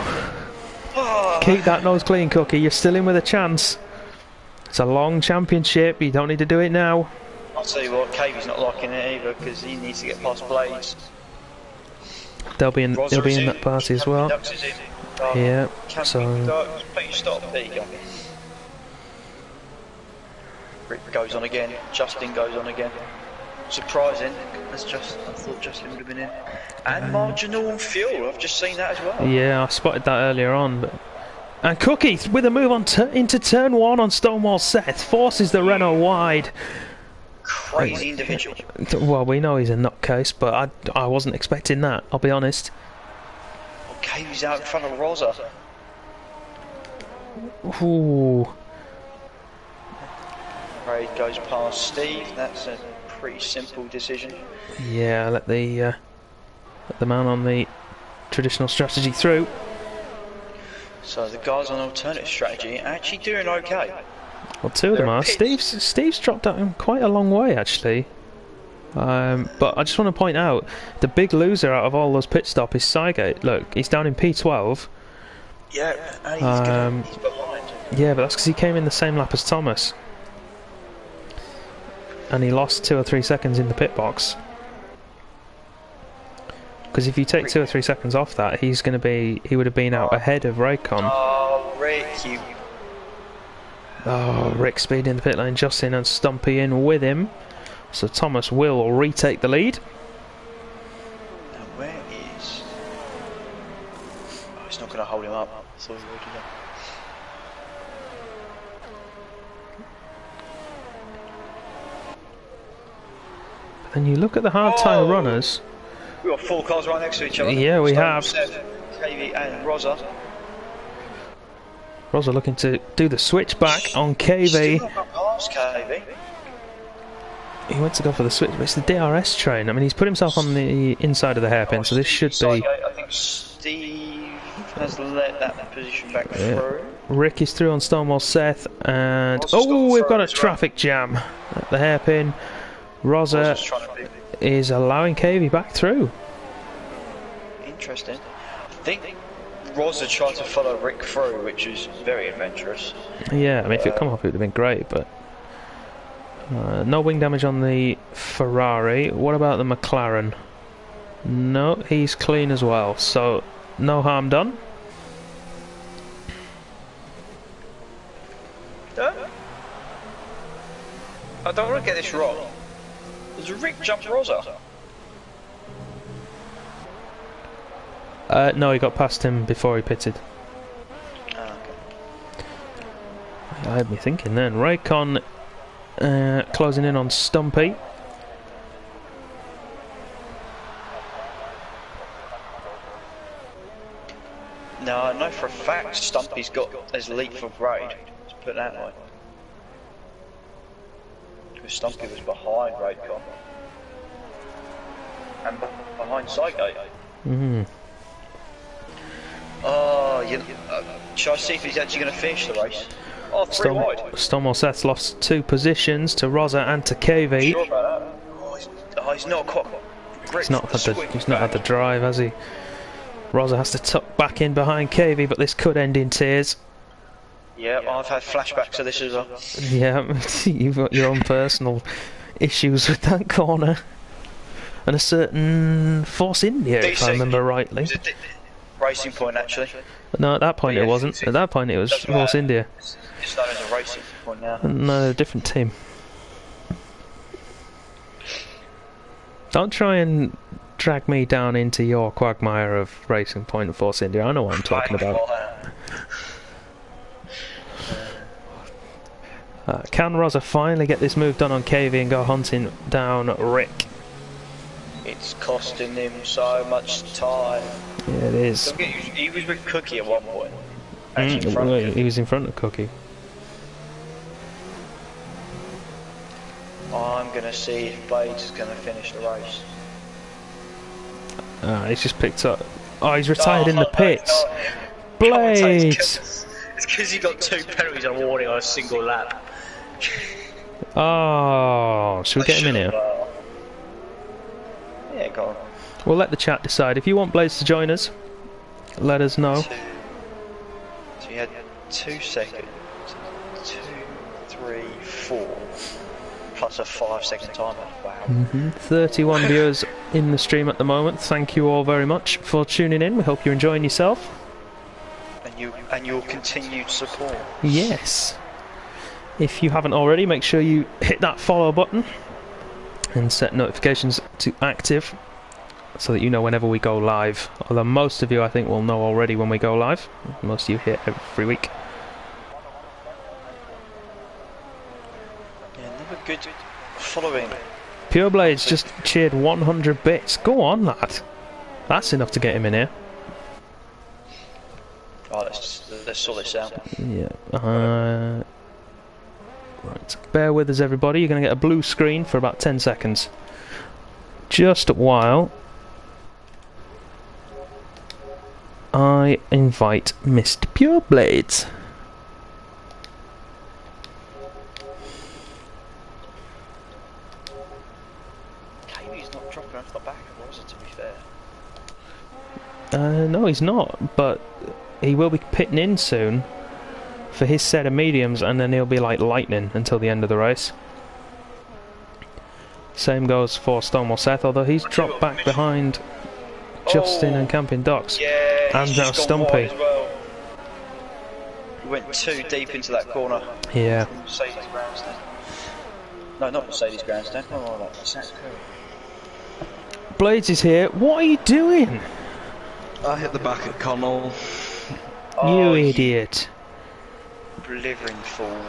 Keep that nose clean, Cookie. You're still in with a chance. It's a long championship. You don't need to do it now. I'll tell you what, KV's not liking it either because he needs to get past Blades. They'll be in that party as well. Yeah. So. Rick goes on again. Justin goes on again. Surprising. I thought Justin would have been in. And marginal on fuel. I've just seen that as well. Yeah, I spotted that earlier on. And Cookie with a move on into turn one on Stonewall Seth forces the Renault wide. Crazy individual. Well, we know he's a nutcase, but I wasn't expecting that. I'll be honest. Okay, he's out in front of Rosa. Ooh. Raid goes past Steve. That's a pretty simple decision. Yeah, let the man on the traditional strategy through. So the guys on alternative strategy are actually doing okay. Well, two of them are. Steve's dropped out quite a long way actually. But I just want to point out the big loser out of all those pit stops is Sygate. Look, he's down in P12. Yeah, and he's behind. Yeah, but that's because he came in the same lap as Thomas. And he lost 2 or 3 seconds in the pit box. Because if you take 2 or 3 seconds off that, he would have been out ahead of Raycon. Oh, Rick, you... Oh, Rick speeding the pit lane, Justin and Stumpy in with him. So Thomas will retake the lead. Now where is... Oh, he's not going to hold him up. I thought he would do that. Then you look at the hard tyre runners. We've got 4 cars right next to each other. Yeah, we have. KV and Rosa. Rosa looking to do the switch back on KV. Still not past KV. He went to go for the switch, but it's the DRS train. I mean, he's put himself on the inside of the hairpin, so this should be... I think Steve has let that position back through. Rick is through on Stonewall Seth, and... Oh, we've got a traffic jam at the hairpin. Rosa is allowing KV back through. interesting. I think Rosa tried to follow Rick through, which was very adventurous. Yeah, I mean, if it come off, it would have been great, but no wing damage on the Ferrari. What about the McLaren? No, he's clean as well, so no harm done. I don't want to get this wrong. Does Rick jump Rosa? No, he got past him before he pitted. Okay. I had me thinking then. Raycon closing in on Stumpy. No, I know for a fact Stumpy's got his leap for grade. Let's put it that way. Because Stumpy was behind Raycon. And behind Sidegate. Oh, shall I see if he's actually going to finish the race? Oh, three wide. Stonewall Seth lost 2 positions to Rosa and to KV. Sure about that? He's not quite. He's not had the drive, has he? Rosa has to tuck back in behind KV, but this could end in tears. Yeah, I've had flashbacks of this as well. Yeah, you've got your own personal issues with that corner. And a certain Force India, if I remember rightly. Racing Point, actually. No, at that point it wasn't. At that point it was Force India. It's known as a Racing Point now. No, a different team. Don't try and drag me down into your quagmire of Racing Point and Force India. I know what I'm talking about. Can Rosa finally get this move done on KV and go hunting down Rick? It's costing him so much time. Yeah, it is. He was with Cookie at one point. He was in front of Cookie. I'm going to see if Blades is going to finish the race. He's just picked up. Oh, he's retired in the pits. Blades! It's because he got 2 penalties and a warning on a single lap. Oh, should we get him in here? Yeah, go on. We'll let the chat decide. If you want Blades to join us, let us know. So you had 2 seconds. 2, 3, 4. Plus a 5-second timer. Wow. 31 viewers in the stream at the moment. Thank you all very much for tuning in. We hope you're enjoying yourself. And your continued support. Yes. If you haven't already, make sure you hit that follow button and set notifications to active so that you know whenever we go live. Although most of you, I think, will know already when we go live. Most of you here every week. Yeah, another good following. Pure Blades just cheered 100 bits. Go on, lad. That's enough to get him in here. Right, let's sort this out. Yeah. Right. Bear with us, everybody. You're going to get a blue screen for about 10 seconds. Just while I invite Mr. Pure Blades. KV's not dropping off the back of Rosa, to be fair. No, he's not, but he will be pitting in soon for his set of mediums, and then he'll be like lightning until the end of the race. Same goes for Stonewall Seth, although he's dropped back behind Justin and Camping Docks. Yeah, and now Stumpy. Well. He went too deep into that corner. Yeah. Mercedes Grandstand. No, not Mercedes Grandstand. Oh, like Saturday. Blades is here. What are you doing? I hit the back at Connell. You idiot. Blithering fool.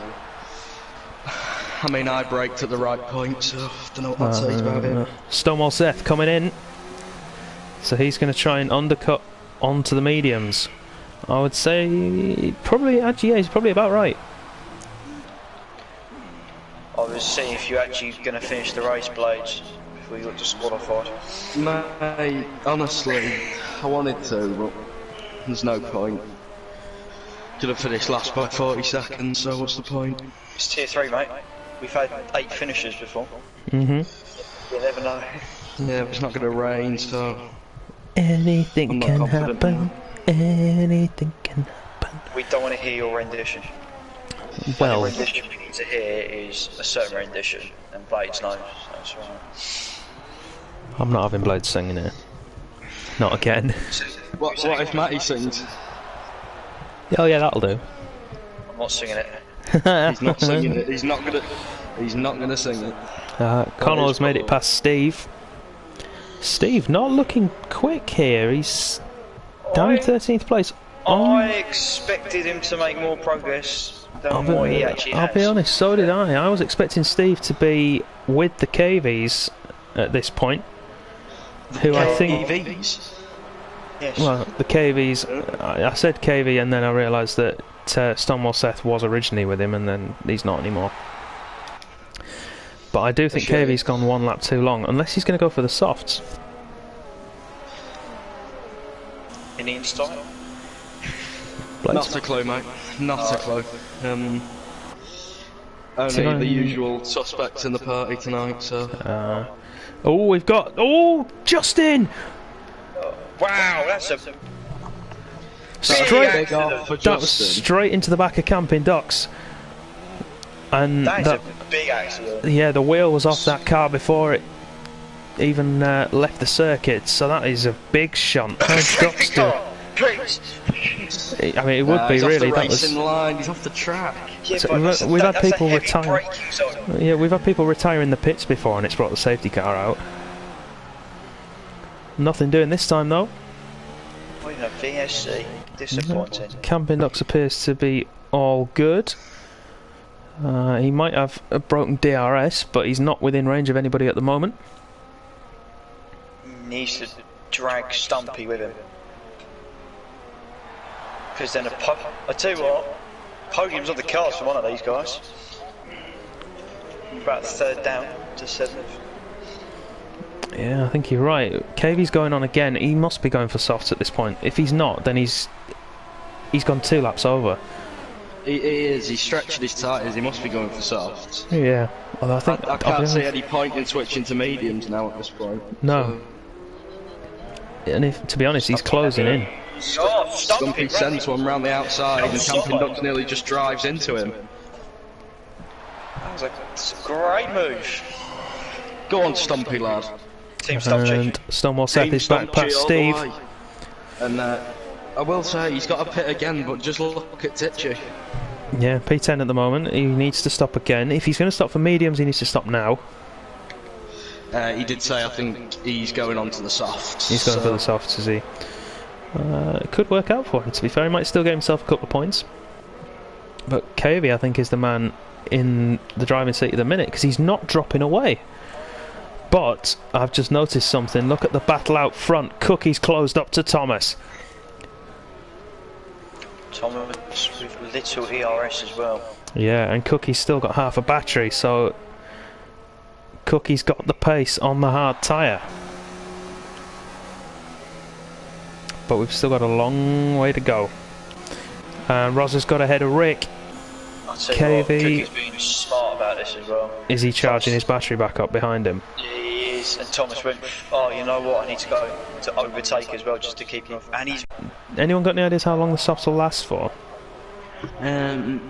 I mean, I braked at the right point, so I don't know what that says about him. Stonewall Seth coming in. So he's going to try and undercut onto the mediums. I would say probably, actually, yeah, he's probably about right. I was seeing if you're actually going to finish the race, Blades, before you looked disqualified. Mate, honestly, I wanted to, but there's no point. Could have finished last by 40 seconds, so what's the point? It's tier 3, mate. We've had 8 finishes before. Mm-hmm. You never know. Yeah, but it's not going to rain, so... Anything I'm not can confident happen. Anything can happen. We don't want to hear your rendition. Well, The rendition we need to hear is a certain rendition, and Blades knows. That's right. I'm not having Blade singing it. Not again. What if Matty sings? Oh yeah, that'll do. I'm not singing it. He's not singing it. He's not gonna sing it. Connell's made it past Steve. Steve not looking quick here. He's down in 13th place. I expected him to make more progress than what he actually has. I'll be honest, so did I. I was expecting Steve to be with the KVs at this point. Who I think... KVs? Yes. Well, the KVs... I said KV and then I realised that Stonewall Seth was originally with him and then he's not anymore. But I do think KV's gone one lap too long, unless he's going to go for the softs. Any insight? Not a clue, mate. Not a clue. Only the usual suspects in the party tonight, so... Oh, we've got... Oh, Justin! Wow, that's a... Straight, off for that was Justin. straight into the back of camping docks. And That is a big accident. yeah, the wheel was off that car before it even left the circuit, so that is a big shunt. How's Docks do? Please. I mean, it would be he's really. off the That was. racing line. He's off the track. Yeah, So but we've had that's a people heavy retire. braking zone. Yeah, we've had people retire in the pits before, and it's brought the safety car out. Nothing doing this time though. Oh, you know, VSC. Disappointing. Camping Docks appears to be all good. He might have a broken DRS, but he's not within range of anybody at the moment. Needs to drag Stumpy with him. Because then I tell you what, podium's on the cards for one of these guys. About third down to 7th. Yeah, I think you're right. KV's going on again. He must be going for softs at this point. If he's not, then he's gone 2 laps over. He is. He's stretching his tyres. He must be going for softs. Yeah. Although I think I can't see any point in switching to mediums now at this point. No. And if, to be honest, he's closing in. Oh, Stumpy sends one round the outside and Camping Ducks nearly just drives into him. That's a great move. Go on, Stumpy, lad. Team Stumpy. And Stonewall Seth Team is back Stumpy past all the Steve. way. And I will say, he's got a pit again, but just look at Titchy. Yeah, P10 at the moment. He needs to stop again. If he's going to stop for mediums, he needs to stop now. He did say, I think he's going on to the softs. He's going for the softs, is he? It could work out for him, to be fair. He might still get himself a couple of points. But KV, I think, is the man in the driving seat at the minute, because he's not dropping away. But I've just noticed something. Look at the battle out front. Cookie's closed up to Thomas. Thomas with little ERS as well. Yeah, and Cookie's still got half a battery, so Cookie's got the pace on the hard tyre. But we've still got a long way to go. And Roz has got ahead of Rick. I'll tell you what, KV, Cookie's being smart about this as well. is he charging his battery back up behind him? He is, and Thomas went, oh, you know what, I need to go to overtake as well just to keep him off. And he's... Anyone got any ideas how long the softs will last for? When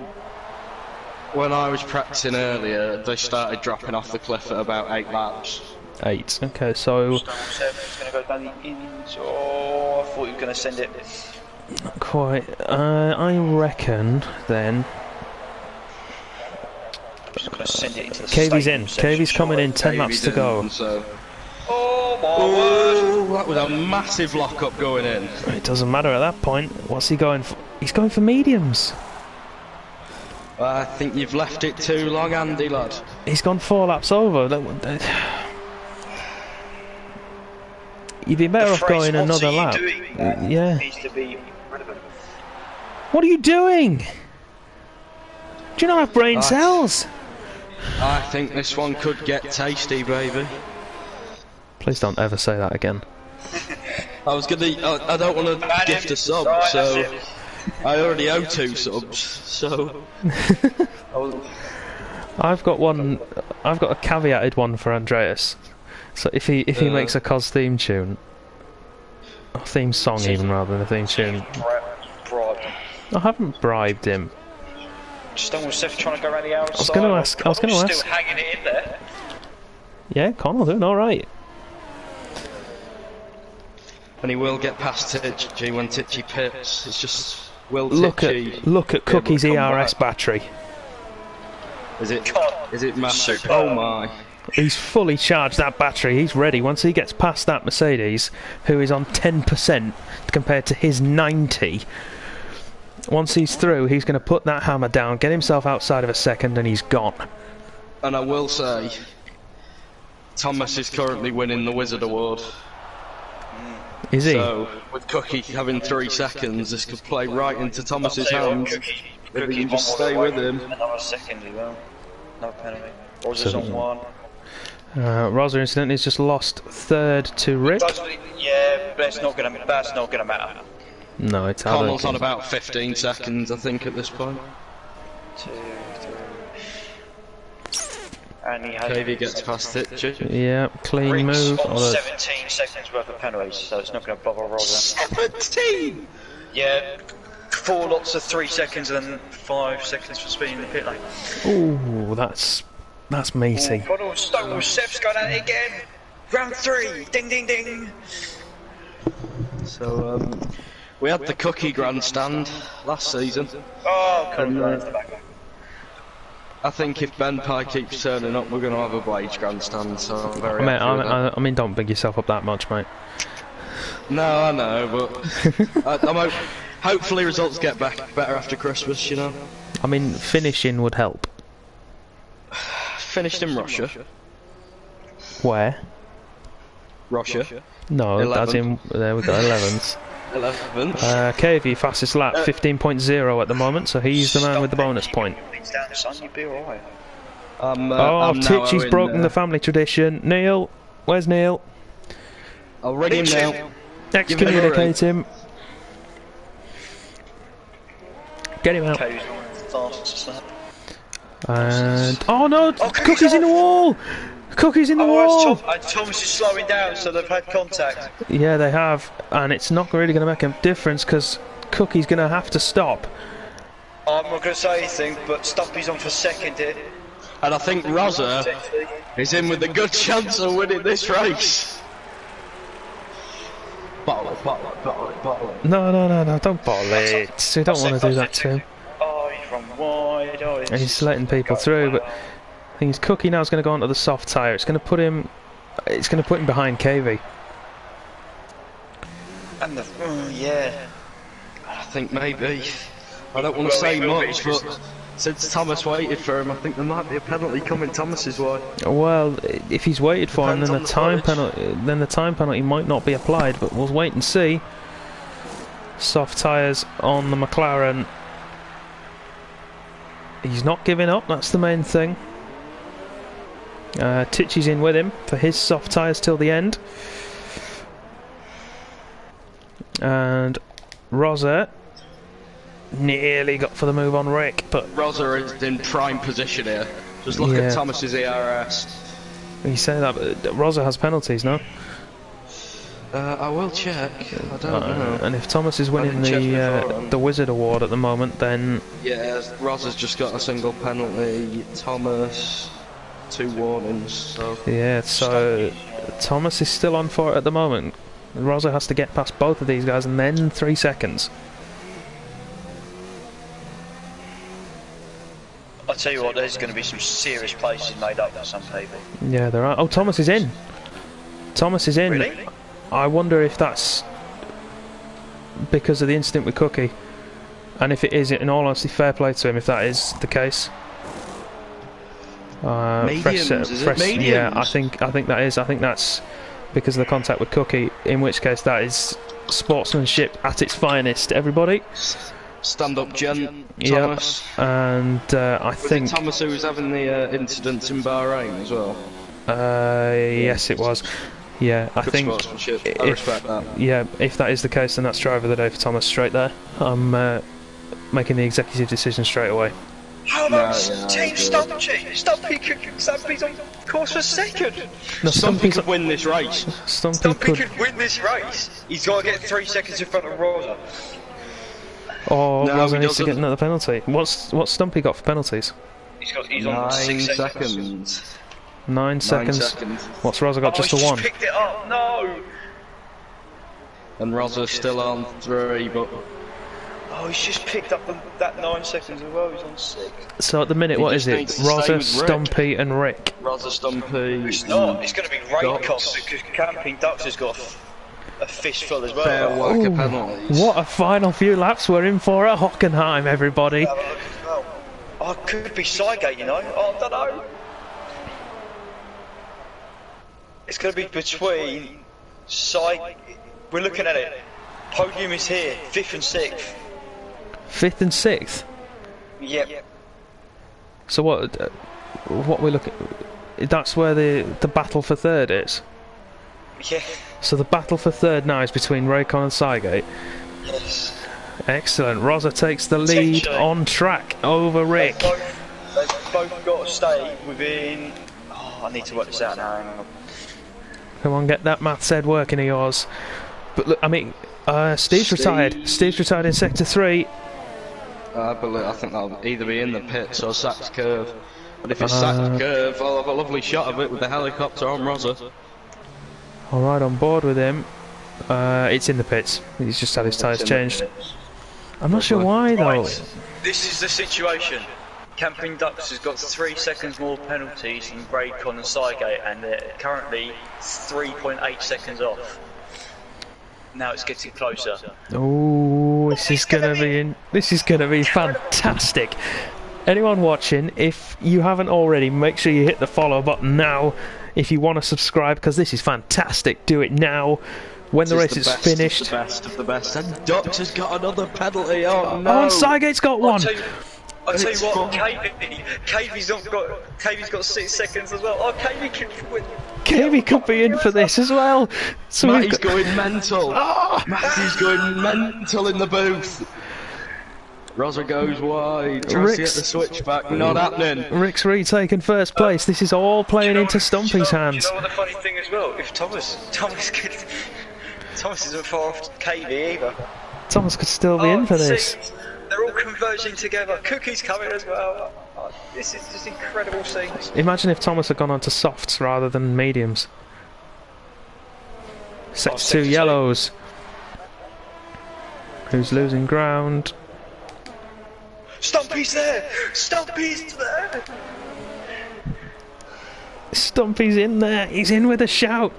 I was practicing earlier, they started dropping off the cliff at about 8 laps. 8. Okay, so... He's going to go down the ins. Oh, I thought he was going to send it. Not quite. I reckon, then... Just going to send it into the KV's in. KV's coming in, 10 laps to go. So. Oh my word! That was a massive lock-up going in. It doesn't matter at that point. What's he going for? He's going for mediums. I think you've left it too long, Andy, lad. He's gone 4 laps over. You'd be better off going another lap. Yeah. Needs to be relevant. What are you doing? Do you not have brain cells? I think this one could get tasty, baby. Please don't ever say that again. I was gonna. I don't want to gift a sub, so I already owe 2 subs. So I've got one. I've got a caveated one for Andreas. So if he makes a COS theme tune, theme song even rather than the theme tune. Bribed him. I haven't bribed him. Just don't want Seth trying to go around the outside. I was going to ask. Still hanging it in there. Yeah, Connell doing all right. And he will get past Titchy when Titchy pits. It's just will Look Titchy at Cookie's ERS battery. Is it massive? Super. Oh my. He's fully charged that battery. He's ready. Once he gets past that Mercedes, who is on 10% compared to his 90. Once he's through, he's going to put that hammer down, get himself outside of a second, and he's gone. And I will say, Thomas is currently winning the Wizard Award. Is he? So, with Cookie having 3 seconds, this could play right into Thomas's hands. If he can just stay with him. Another second as well. No penalty. Roger's on 1. Rosa, incidentally, has just lost third to Rick. Yeah, but that's not gonna matter. No, it's Connell's on about 15 seconds, I think, at this point. 2, 3. And he has. KV gets past it. Yeah, clean Rick's move. on 17 seconds worth of penalties, so it's not going to bother Roger. 17! Yeah, 4 lots of 3 seconds and 5 seconds for speed in the pit lane. Ooh, that's meaty. Stonewall Seth's going at it again. Round 3, ding ding ding. So, we had the Cookie Grandstand last season. Oh, come And, on. I think if Ben Pye keeps turning up, we're going to have a Blades Grandstand, so I'm very happy with that. I mean, don't big yourself up that much, mate. No, I know, but hopefully results get better after Christmas, you know. I mean, finishing would help. Finished in Russia. Where? Russia. No, 11th. as in, there we go, 11th. 11th. KV, fastest lap, 15.0 at the moment, so he's the man with the bonus point. Son, you'd be alright. Titchy's broken the family tradition. Neil, where's Neil? I'll ring him now. Excommunicate him. Get him out. And oh no, Cookie's in the wall. Cookie's in the wall. Thomas is slowing down, so they've had contact. Yeah, they have, and it's not really going to make a difference because Cookie's going to have to stop. I'm not going to say anything, but Stumpy's on for second here. And I think Rosa is in with a good chance of winning this race. Bottle it. No, don't bottle it. We don't want to do that to him. Oh, he's from wide. And he's letting people through, but I think Cookie now is going to go onto the soft tyre. It's going to put him behind KV. And yeah. I think maybe. I don't want to say much, but since Thomas waited for him, I think there might be a penalty coming Thomas's way. Well, if he's waited for him, then Depends the on the time penalty might not be applied. But we'll wait and see. Soft tyres on the McLaren. He's not giving up. That's the main thing. Titchy's in with him for his soft tyres till the end. And Rosa nearly got for the move on Rick, but Rosa is in prime position here. Just look at Thomas's ERS. You say that, but Rosa has penalties, no? I will check. I don't know. And if Thomas is winning the Wizard Award at the moment, then yeah, Rosa's just got a single penalty. Thomas, 2 warnings. So yeah, so Thomas is still on for it at the moment. Rosa has to get past both of these guys, and then 3 seconds. I'll tell you what, there's going to be some serious places made up for some people. Yeah, there are. Oh, Thomas is in. Thomas is in. Really? I wonder if that's because of the incident with Cookie. And if it is, in all honesty, fair play to him if that is the case. Mediums, mediums? Yeah, I think that is. I think that's because of the contact with Cookie, in which case that is sportsmanship at its finest, everybody. Stand up gent, Thomas. Yep. And I think Thomas who was having the incidents in Bahrain as well. Yes, it was. Yeah, I Good think sportsmanship. I respect that. Yeah, if that is the case, then that's driver of the day for Thomas straight there. I'm making the executive decision straight away. How about Team Stumpy? Stumpy's on course for second. No, Stumpy could win this race. Stumpy could win this race. He's got to get 3 seconds in front of Rosa. Oh, No, Rosa he needs to get doesn't. another penalty. What's Stumpy got for penalties? He's on 6 seconds. 9 seconds. What's Rosa got? Just a he's 1. Picked it up. No. And Rosa's still on 3, but Oh, he's just picked up that 9 seconds as well. He's on 6. So at the minute, He what just is it? needs to stay Rosa, with Rick. Stumpy, and Rick. Rosa, Stumpy. It's not. It's going to be Raycon Ducks. because Camping Ducks has got a fistful as well. Fair work of Ooh, penalties. what a final few laps we're in for at Hockenheim, everybody. Have a look as well. Oh, it could be Sidegate, you know. Oh, I don't know. It's going to be between We're looking at it. Podium is here, 5th and 6th. 5th and 6th. Yep. So what we're looking? That's where the battle for 3rd is. Yeah. So the battle for 3rd now is between Raycon and Cygate. Yes. Excellent. Rosa takes the lead Potentially. on track over Rick. They've both got to stay within. Oh, I need to work this out now. Hang on. Come on, get that maths head working of yours. But look, I mean, Steve's retired. Steve's retired in Sector 3. I think that'll either be in the pits or Sack's curve. But if it's Sack's curve, I'll have a lovely shot of it with the helicopter on Rosa. Alright, on board with him. It's in the pits. He's just had his tyres changed. I'm not sure why though. Right. This is the situation. Camping Ducks has got 3 seconds more penalties than Raycon and Cygate, and they're currently 3.8 seconds off. Now it's getting closer. Oh, this is gonna be fantastic. Anyone watching, if you haven't already, make sure you hit the follow button now. If you want to subscribe, because this is fantastic, do it now. When the race is finished. The best of the best. And Dux has got another penalty. Oh no! Oh, and Cygate's got one. I'll tell you what, KV's got 6 seconds as well. Oh, KV can win. KV could be in for this as well. So Matty's going mental. Matty's going mental in the booth. Rosa goes wide. Tries to get the switchback. Not happening. Rick's retaking first place. This is all playing into Stumpy's hands. Do you know what the funny thing as well? If Thomas isn't far off KV either. Thomas could still be in for this. See, they're all converging together. Cookie's coming as well. Oh, this is just incredible scenes. Imagine if Thomas had gone on to softs rather than mediums. Sector 2 yellows. Who's losing ground? Stumpy's there! Stumpy's there! Stumpy's in there. He's in with a shout.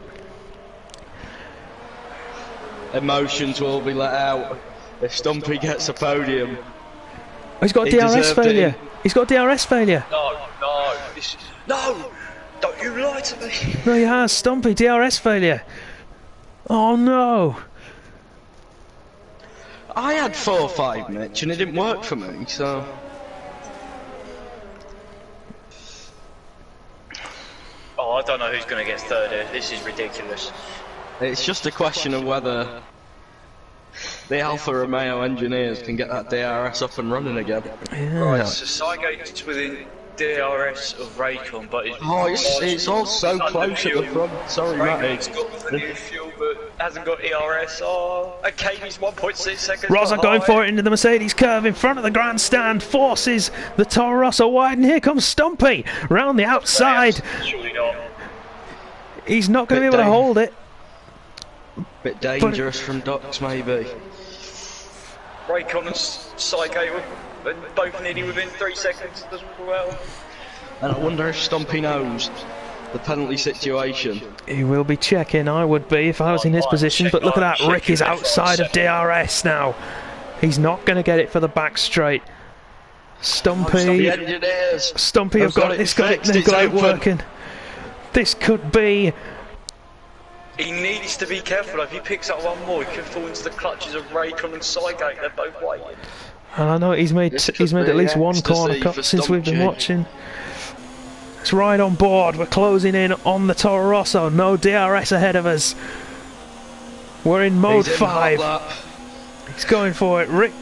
Emotions will be let out if Stumpy gets a podium. Oh, he's got a He DRS deserved failure. it. He's got a DRS failure. No! Don't you lie to me! No, he has. Stumpy, DRS failure. Oh no. I had 4-5, Mitch, and it didn't work for me, so... Oh, I don't know who's going to get 3rd here. This is ridiculous. It's just a question of whether the Alfa Romeo engineers can get that DRS up and running again. Yeah. Right, so Cygate's within DRS of Raycon, but it's all so close at the front. Sorry, Raycon's Matty. got the new fuel, but hasn't got ERS. Oh, okay, he's 1.6 seconds. Rosa going for it into the Mercedes curve in front of the grandstand, forces the Toro Rosso wide, and here comes Stumpy round the outside. Surely not. He's not going to be able to hold it. Bit dangerous from Dux, maybe. Raycon and Cygate were both nearly within 3 seconds as well. And I wonder if Stumpy knows the penalty situation. He will be checking, I would be if I was in his position, but look at that, Rick is outside of DRS now. He's not going to get it for the back straight. Stumpy have got it, they've got it working. This could be... He needs to be careful. If he picks up one more, he could fall into the clutches of Raycon and Cygate. They're both waiting. And I know he's made at least one corner cut since we've been watching. It's right on board. We're closing in on the Toro Rosso. No DRS ahead of us. We're in mode 5. He's going for it. Rick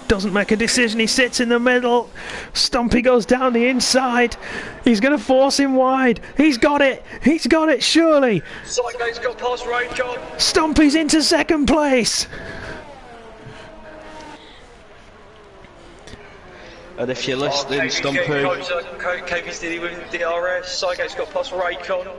doesn't make a decision. He sits in the middle. Stumpy goes down the inside. He's going to force him wide. He's got it. He's got it, surely. Sidegate's got past Raycon. Stumpy's into second place. And if you're listening, Stumpy... KV's dealing with DRS. Sidegate's got past Raycon.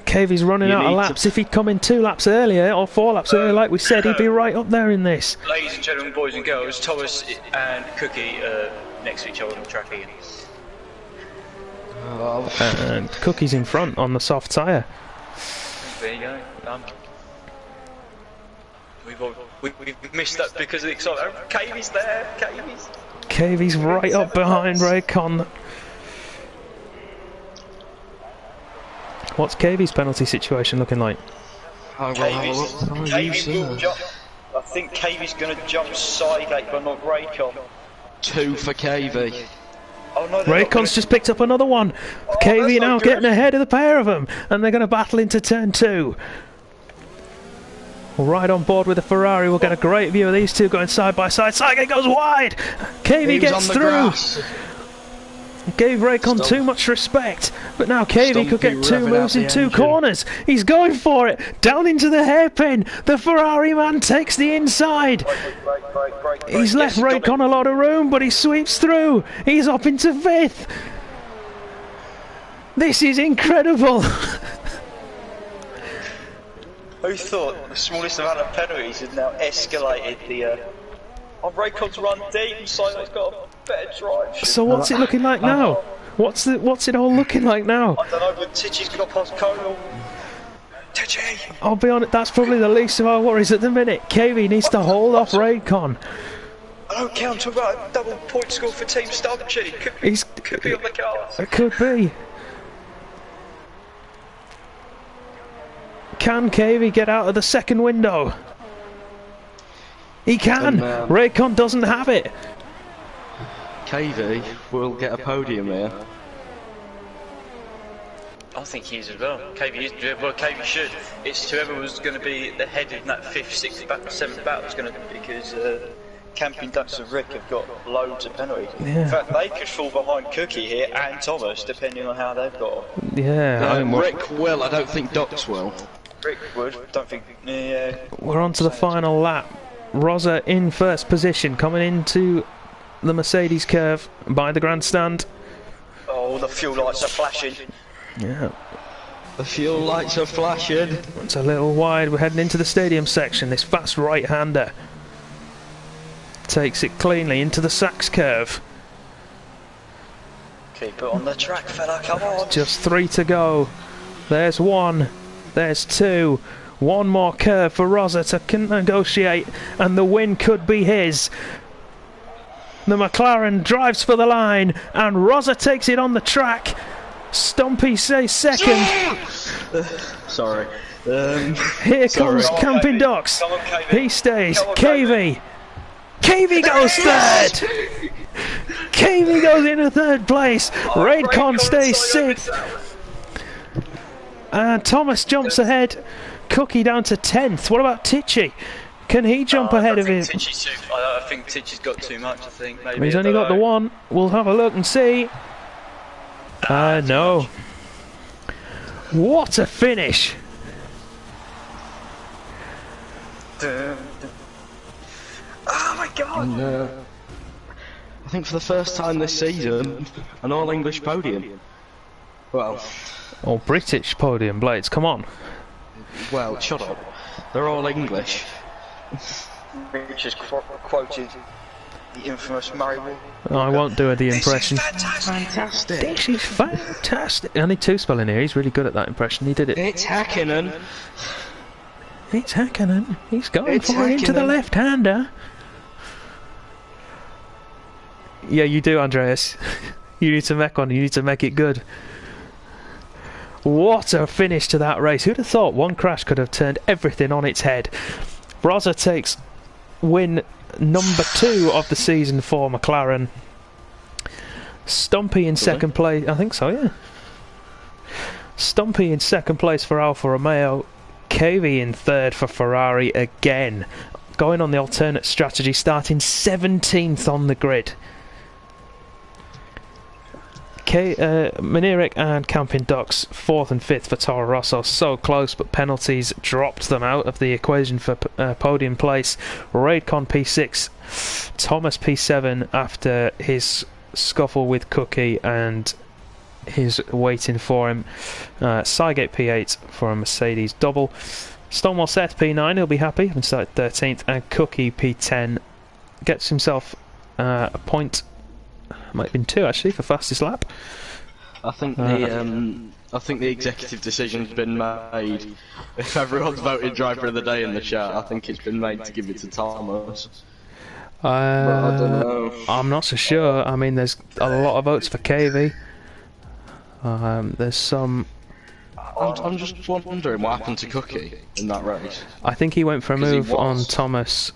Kvy's running out of laps. If he'd come in 2 laps earlier or 4 laps earlier, like we said, he'd be right up there in this. Ladies and gentlemen, boys and girls, Thomas and Cookie next to each other on the track again. And Cookie's in front on the soft tyre. There you go. Done. We've missed that because of the excitement. Kvy's there. Kvy's right up behind Raycon. What's Kvy's penalty situation looking like? Kvy's will jump. I think Kvy's going to jump Sidegate, but not Raycon. 2 for KV. Oh, no, Raycon's just picked up another one. Kvy now getting ahead of the pair of them, and they're going to battle into turn 2. Right on board with the Ferrari. We'll get a great view of these two going side by side. Sidegate goes wide. Kvy's gets through. Gave Raycon too much respect, but now Kvy could get 2 moves in 2 corners. He's going for it, down into the hairpin. The Ferrari man takes the inside. He's left Raycon a lot of room, but he sweeps through. He's up into 5th. This is incredible. Who thought the smallest amount of penalties has now escalated the... Raycon's run deep, Sidegate's got a better drive. So what's it looking like now? What's it all looking like now? I don't know, but Tichy's got past Conal. Tichy! I'll be honest, that's probably the least of our worries at the minute. Kvy needs to hold off Raycon. I don't care, I'm talking about a double point score for Team Stumpy. Could be on the cards. It could be. Can Kvy get out of the second window? He can! Raycon doesn't have it! KV will get a podium here. I think he is as well. KV should. It's whoever was going to be the head in that 5th, 6th, 7th battle is going to, because Camping Ducks and Rick have got loads of penalties. Yeah. In fact, they could fall behind Cookie here and Thomas, depending on how they've got. Yeah, Rick will, I don't think Ducks will. Rick would, don't think. Yeah. We're on to the final lap. Rosa in first position, coming into the Mercedes curve by the grandstand. Oh, the fuel lights are flashing. Yeah. The fuel lights are flashing. It's a little wide. We're heading into the stadium section. This fast right-hander takes it cleanly into the Sachs curve. Keep it on the track, fella, come on. Just 3 to go. There's 1. There's 2. 1 more curve for Rosa to negotiate, and the win could be his. The McLaren drives for the line, and Rosa takes it on the track. Stumpy says second. Sorry. Here comes Camping Ducks. He stays. Kvy. Kvy goes third. Kvy goes into 3rd place. Raycon stays 6th. And Thomas jumps ahead. Cookie down to 10th. What about Tichy? Can he jump ahead of him? I think Tichy's got too much, I think. Maybe He's only got the 1. We'll have a look and see. No. What a finish! Oh my god! And, I think for the first time this season, an all-English podium. Well... Oh, British podium, Blades, come on. Well, shut up. They're all English. Rich has quoted the infamous Murray Wall. I won't do the impression. Fantastic. This is fantastic. Only 2 spelling here. He's really good at that impression. He did it. It's Hakkinen. It's Hakkinen. He's going for it into the left-hander. Yeah, you do, Andreas. You need to make one. You need to make it good. What a finish to that race. Who'd have thought one crash could have turned everything on its head? Rosa takes win number 2 of the season for McLaren. Stumpy in second place. I think so, yeah. Stumpy in second place for Alfa Romeo. Kvy in 3rd for Ferrari again. going on the alternate strategy, starting 17th on the grid. Maneric and Camping Docks 4th and 5th for Toro Rosso, so close, but penalties dropped them out of the equation for podium place. Raidcon P6, Thomas P7 after his scuffle with Cookie and his waiting for him. Cygate P8 for a Mercedes double. Stonewall Seth P9, he'll be happy, having started 13th, and Cookie P10 gets himself a point. Might have been 2 actually for fastest lap. I think the executive decision's been made. If everyone's voted driver of the day in the chat, I think it's been made to give it to Thomas. I don't know. I'm not so sure. I mean, there's a lot of votes for KV. There's some. I'm just wondering what happened to Cookie in that race. I think he went for a move on Thomas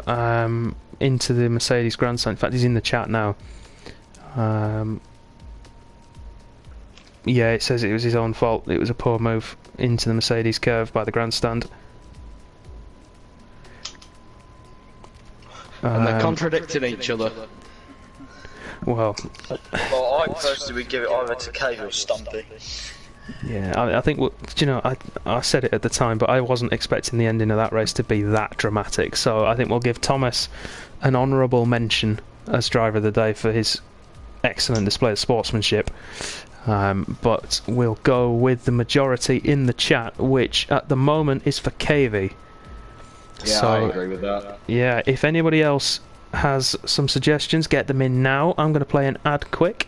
into the Mercedes grandstand. In fact, he's in the chat now. Yeah, it says it was his own fault. It was a poor move into the Mercedes curve by the grandstand. And they're contradicting each other. Well, I personally would give it either to Cave or Stumpy. Yeah, I think, you know, I said it at the time, but I wasn't expecting the ending of that race to be that dramatic. So I think we'll give Thomas an honourable mention as driver of the day for his excellent display of sportsmanship. But we'll go with the majority in the chat, which at the moment is for KV. Yeah, so, I agree with that. Yeah, if anybody else has some suggestions, get them in now. I'm going to play an ad quick.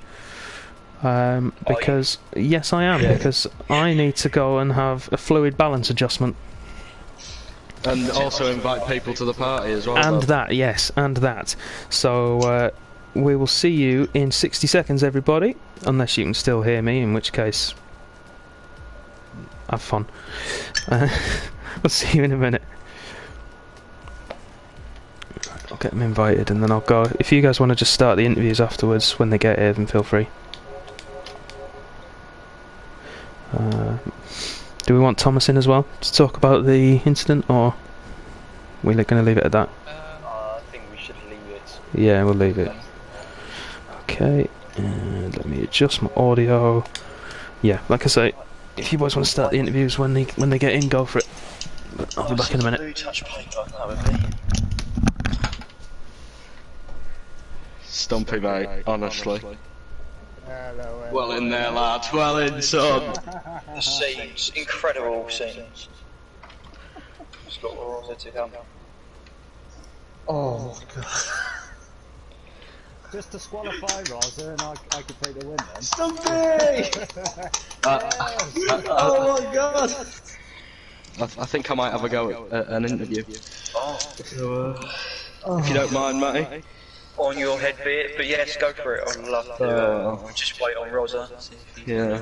Because yes, I am. Because I need to go and have a fluid balance adjustment, and also invite people to the party as well. And that, yes, and that. So we will see you in 60 seconds, everybody. Unless you can still hear me, in which case, have fun. We'll see you in a minute. I'll get them invited, and then I'll go. If you guys want to just start the interviews afterwards when they get here, then feel free. Do we want Thomas in as well to talk about the incident, or we're going to leave it at that? I think we should leave it. Yeah, we'll leave it. Okay, and let me adjust my audio. Yeah, like I say, if you boys want to start the interviews when they get in, go for it. But I'll be back in a minute. Stumpy, mate, honestly. Well in there, lad. Well in, son. The scenes, incredible scenes. Just got Rosa to come. Oh my god. Just to disqualify Rosa and I could take the win then. Stumpy! Oh my god! I think I might have a go at an interview. Oh. So, if you don't mind, mate. On your head bit, but yes, go for it. I'd love to just wait on Rosa. Yeah.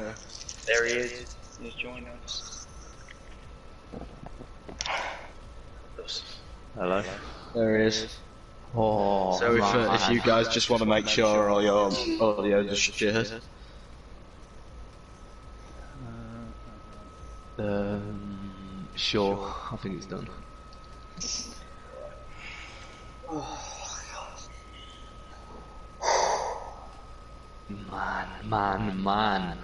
There he is. He's joining us. Hello. There he is. Oh, So if you guys just want to make sure all your audio is shared. Sure, I think it's done. Man.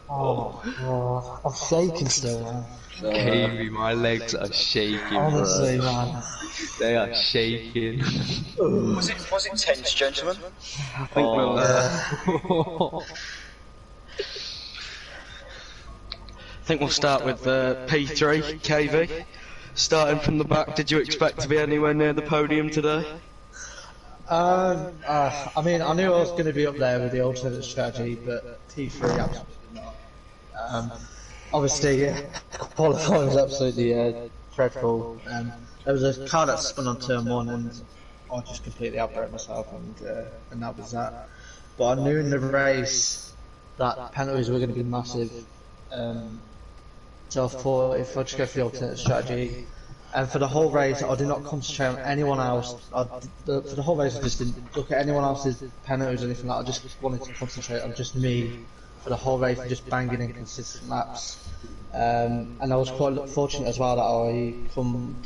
Oh, I'm shaking still, man. Davey, my legs are shaking, Honestly, bro. man. They are shaking. Was it tense, gentlemen? I think we'll start with P3 KV. Starting from the back, did you expect to be anywhere near the podium today? I mean, I knew I was going to be up there with the alternate strategy, but P3 absolutely not. Obviously, qualifying was absolutely dreadful. There was a car that spun on turn 1 and I just completely outbreak myself, and that was that. But I knew in the race that penalties were going to be massive, so I thought if I just go for the alternate strategy. And for the whole race, I did not concentrate on anyone else. For the whole race, I just didn't look at anyone else's penalties or anything like that. I just wanted to concentrate on just me for the whole race, just banging in consistent laps. And I was quite fortunate as well that I come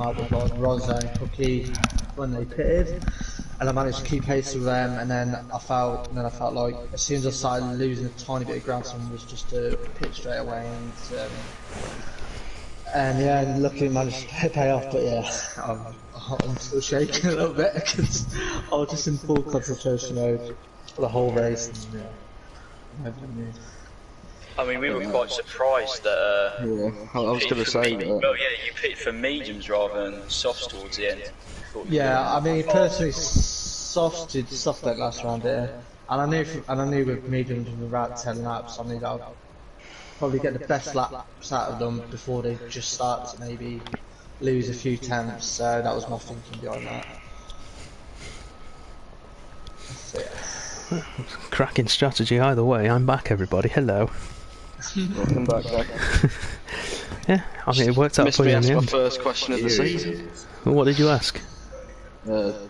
out with like Rosa and Cookie when they pitted, and I managed to keep pace with them. And then I felt like as soon as I started losing a tiny bit of ground, someone was just to pit straight away. And yeah, luckily managed to pay off. But yeah, I'm still shaking a little bit because I was just in full concentration mode for the whole race. And, yeah, I mean, we were quite surprised that. Yeah, I was going to say that. Well, yeah, you picked for mediums rather than softs towards the end. Yeah, I mean, personally, soft that last round here, and I knew with mediums with about 10 laps, I knew I'll probably get the best laps out of them before they just start to maybe lose a few tenths. So that was my thinking behind that. So, yeah. Cracking strategy either way. I'm back, everybody. Hello. Welcome back, Jack. Yeah, I mean, it worked out Missed for me you in the ask my end. first question of the season. What did you ask?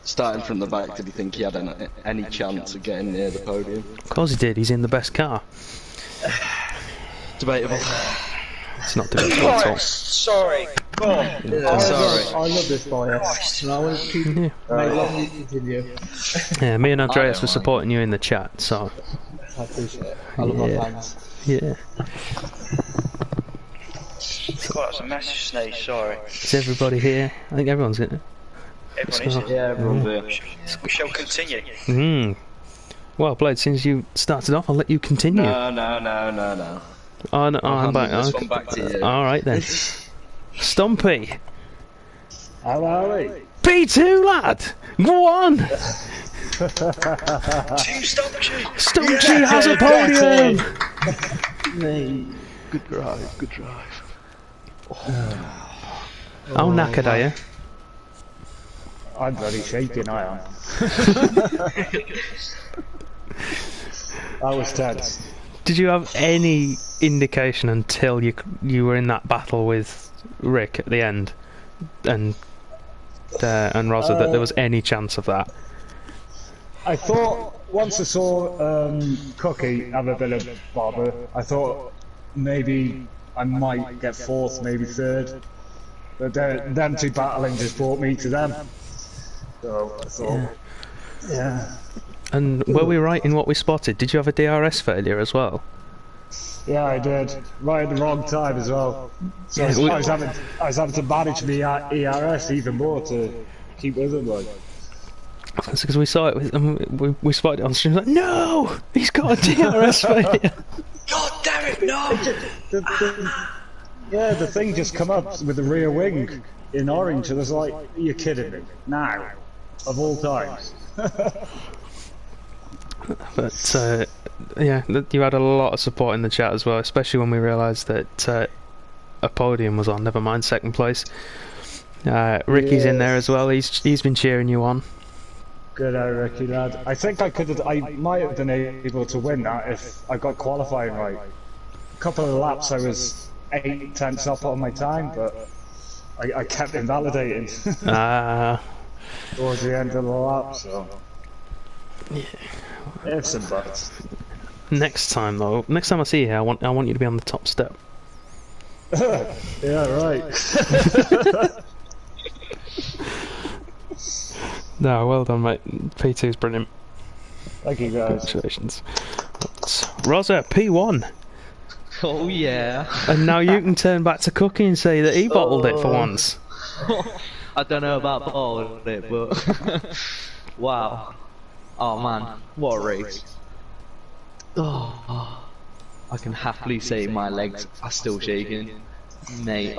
Starting from the back, did you think he had any chance of getting near the podium? Of course he did. He's in the best car. Debatable. It's not debatable at all. Sorry, go on. I love this bias, and I want to keep make long continue. Yeah, me and Andreas were supporting you in the chat, so I appreciate it. I love my fans. yeah. God, that's a massive sneeze, sorry. Is everybody here? I think everyone's in it. Everyone is here. Yeah, everyone's there. We shall continue. Well, Blade, since you started off, I'll let you continue. No. Oh, no, I'm back. This one back to you. Alright then. Stumpy. How are we? P2, lad! Go on! Team Stumpy! Stumpy has a podium! Good drive. How knackered are you? I'm bloody shaking, I am. That was tense. Did you have any indication until you were in that battle with Rick at the end and Rosa that there was any chance of that? I thought, once I saw Cookie have a bit of bother, I thought maybe I might get fourth, maybe third. But them two battling just brought me to them. So I thought, yeah. And were we right in what we spotted? Did you have a DRS failure as well? Yeah, I did. Right at the wrong time as well. So I was having to manage the ERS even more to keep with them. Like. Because we saw it, we spotted it on stream. Like, no, he's got a DRS failure. God damn it, no! Yeah, the thing just come up with the rear wing in orange, and I was like, you're kidding me. Now, of all times. But yeah, you had a lot of support in the chat as well, especially when we realised that a podium was on. Never mind second place. Ricky's in there as well. He's been cheering you on. Good Ricky lad. I think I might have been able to win that if I got qualifying right. A couple of laps I was 8 tenths up on my time, but I kept invalidating towards the end of the lap. So yeah. Ifs and buts. Next time I see you, I want you to be on the top step. Yeah, right. No, well done, mate. P2's brilliant. Thank you, guys. Congratulations. Rosa, P1. Oh yeah. And now you can turn back to Cookie and say that he bottled it for once. I don't know about bottled it, but wow. Oh man, what a race. Oh, I can happily say my legs are still shaking. Mate,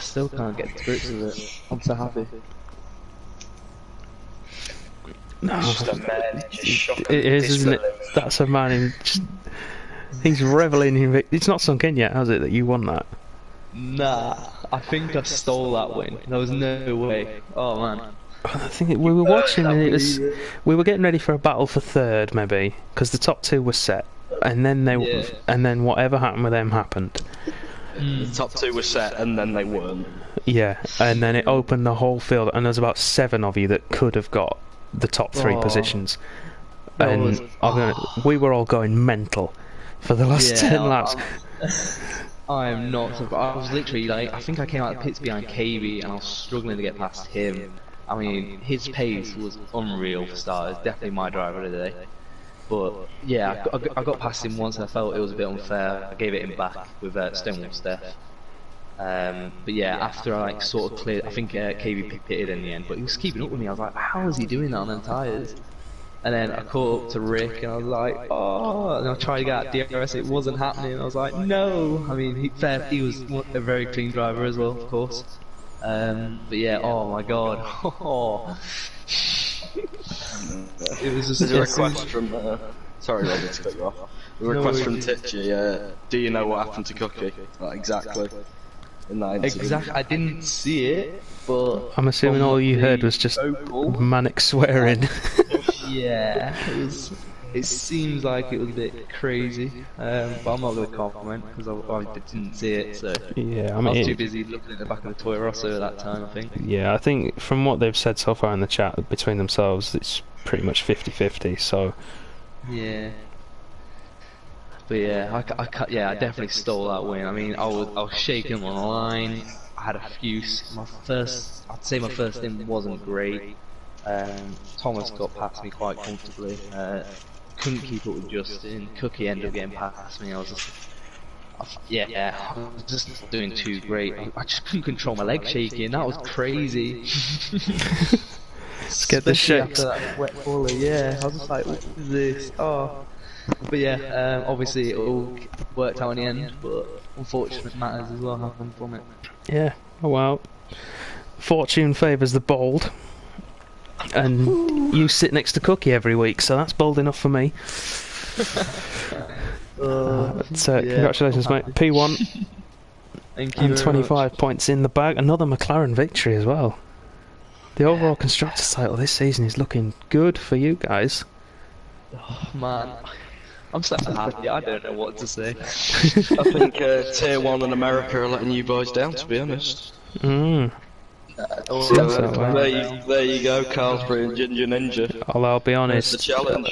still can't get to grips with it. I'm so happy. No, It's just a man, just shocking. it is, isn't it? That's a man he's reveling in it. It's not sunk in yet, has it, that you won that? Nah, I think I stole that win. There was no way. Oh man. I think we were watching and we were getting ready for a battle for third, maybe, because the top two were set, and then and then whatever happened with them happened. The top two were set and then they weren't. Yeah, and then it opened the whole field, and there's about 7 of you that could have got the top 3 positions, and we were all going mental for the last 10 laps. I am not surprised. I was literally like, I think I came out of the pits behind KV and I was struggling to get past him. I mean, his pace was unreal for starters, definitely my driver of the day. But yeah, I got past him once and I felt it was a bit unfair. I gave it him back with Stonewall Steph. But yeah, after I like sort of cleared, I think KV pitted in the end, but he was keeping up with me. I was like, how is he doing that on them tyres? And then I caught up to Rick and I was like, oh, and I tried to get at DRS, it wasn't happening. I was like, no. I mean, he was a very clean driver as well, of course. But yeah, oh my god. It was just There's a request from, sorry Robbie to cut you off. A request from Titchy, do you know what happened to Cookie? Like, exactly. In that incident. Exactly, I didn't see it, but... I'm assuming all you heard was just manic swearing. Yeah, it seems like it was a bit crazy, but I'm not going to comment because I didn't see it, so yeah, I was too busy looking at the back of the Toy Rosso at that time, I think. Yeah, I think from what they've said so far in the chat between themselves, it's pretty much 50-50, so... Yeah. But yeah, I definitely stole that win. I mean, I was shaking on the line. I had a few. I'd say my first stint wasn't great. Thomas got past me quite comfortably. Couldn't keep up with Justin. Cookie ended up getting past me. I was just doing too great. I just couldn't control my leg shaking. That was crazy. Let's get the shakes. After that wet baller, yeah. I was just like, what is this? Oh. But yeah, obviously it all worked out in the end, but unfortunate matters as well happened from it. Yeah, oh well. Fortune favours the bold. And you sit next to Cookie every week, so that's bold enough for me. Congratulations, mate. P1 and 25 points in the bag. Another McLaren victory as well. The overall Constructors title this season is looking good for you guys. Oh, man. I'm so happy, I don't know what to say. I think Tier 1 in America are letting you boys down, to be honest. So, there you go, Carlsbury and Ginger Ninja. I'll be honest. The challenge.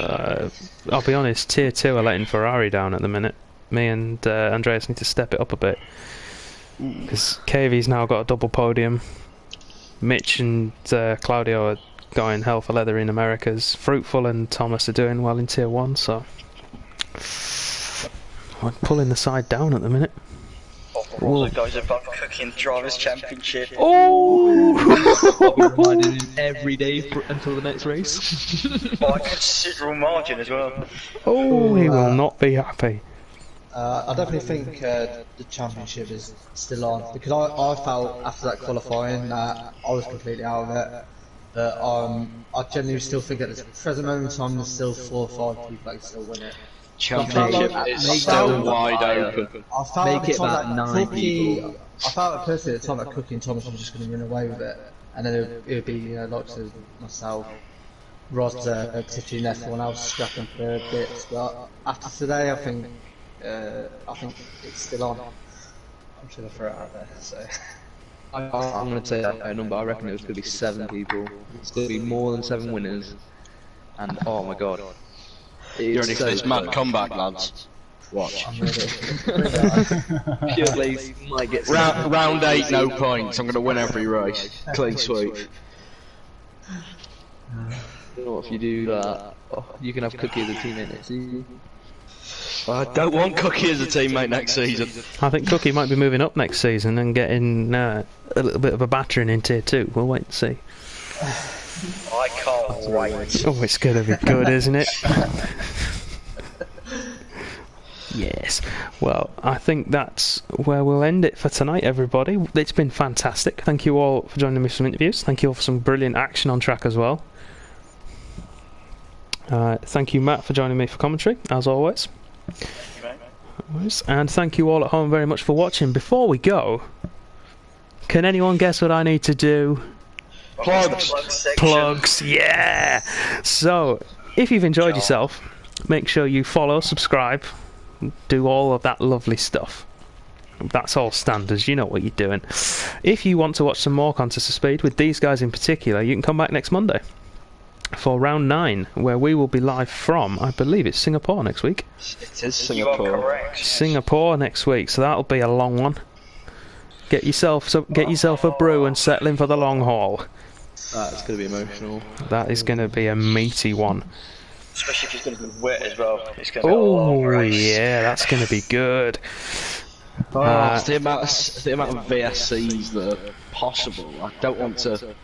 I'll be honest. Tier 2 are letting Ferrari down at the minute. Me and Andreas need to step it up a bit because KV's now got a double podium. Mitch and Claudio are going hell for leather in Americas. Fruitful and Thomas are doing well in Tier 1, so I'm pulling the side down at the minute. All the guys above Cooking Drivers Championship. I'll be reminding him every day until the next race. By a considerable margin as well. Oh, he will not be happy. I definitely think the championship is still on because I felt after that qualifying that I was completely out of it. But I genuinely still think at the present moment in time there's still 4 or 5 people that can still win it. Championship is still wide open. I felt Make it about 9 people. I felt personally at the time that Cookie and Thomas were just going to run away with it, and then it would be like myself, Rod, Titchy, and everyone else scrapping for bits. But after today, I think it's still on. I'm just going to throw it out there. So. I'm going to say that number. I reckon it was going to be 7 people. It's going to be more than 7 winners. And oh my god. You ready for this mad comeback, lads? Watch. Pure Blaze might get round 8, no points. I'm going to win every race. Clean sweep. You know, if you do that, you can have Cookie as a teammate next season. I don't want Cookie as a teammate next season. I think Cookie might be moving up next season and getting a little bit of a battering in Tier 2. We'll wait and see. I can't wait. Oh, it's going to be good, isn't it? Yes. Well, I think that's where we'll end it for tonight, everybody. It's been fantastic. Thank you all for joining me for some interviews. Thank you all for some brilliant action on track as well. Thank you, Matt, for joining me for commentary, as always. And thank you all at home very much for watching. Before we go, can anyone guess what I need to do? Plugs, yeah! So, if you've enjoyed yourself, make sure you follow, subscribe, do all of that lovely stuff. That's all standards, you know what you're doing. If you want to watch some more Contest of Speed, with these guys in particular, you can come back next Monday. for round 9, where we will be live from, I believe it's Singapore next week. It is You are Singapore. correct. yes. Singapore next week, so that'll be a long one. Get yourself a brew and settle in for the long haul. That's going to be emotional. That is going to be a meaty one. Especially if it's going to be wet as well. It's going to be a long Oh race. yeah, that's going to be good. It's the amount of VSCs that are possible. I don't want to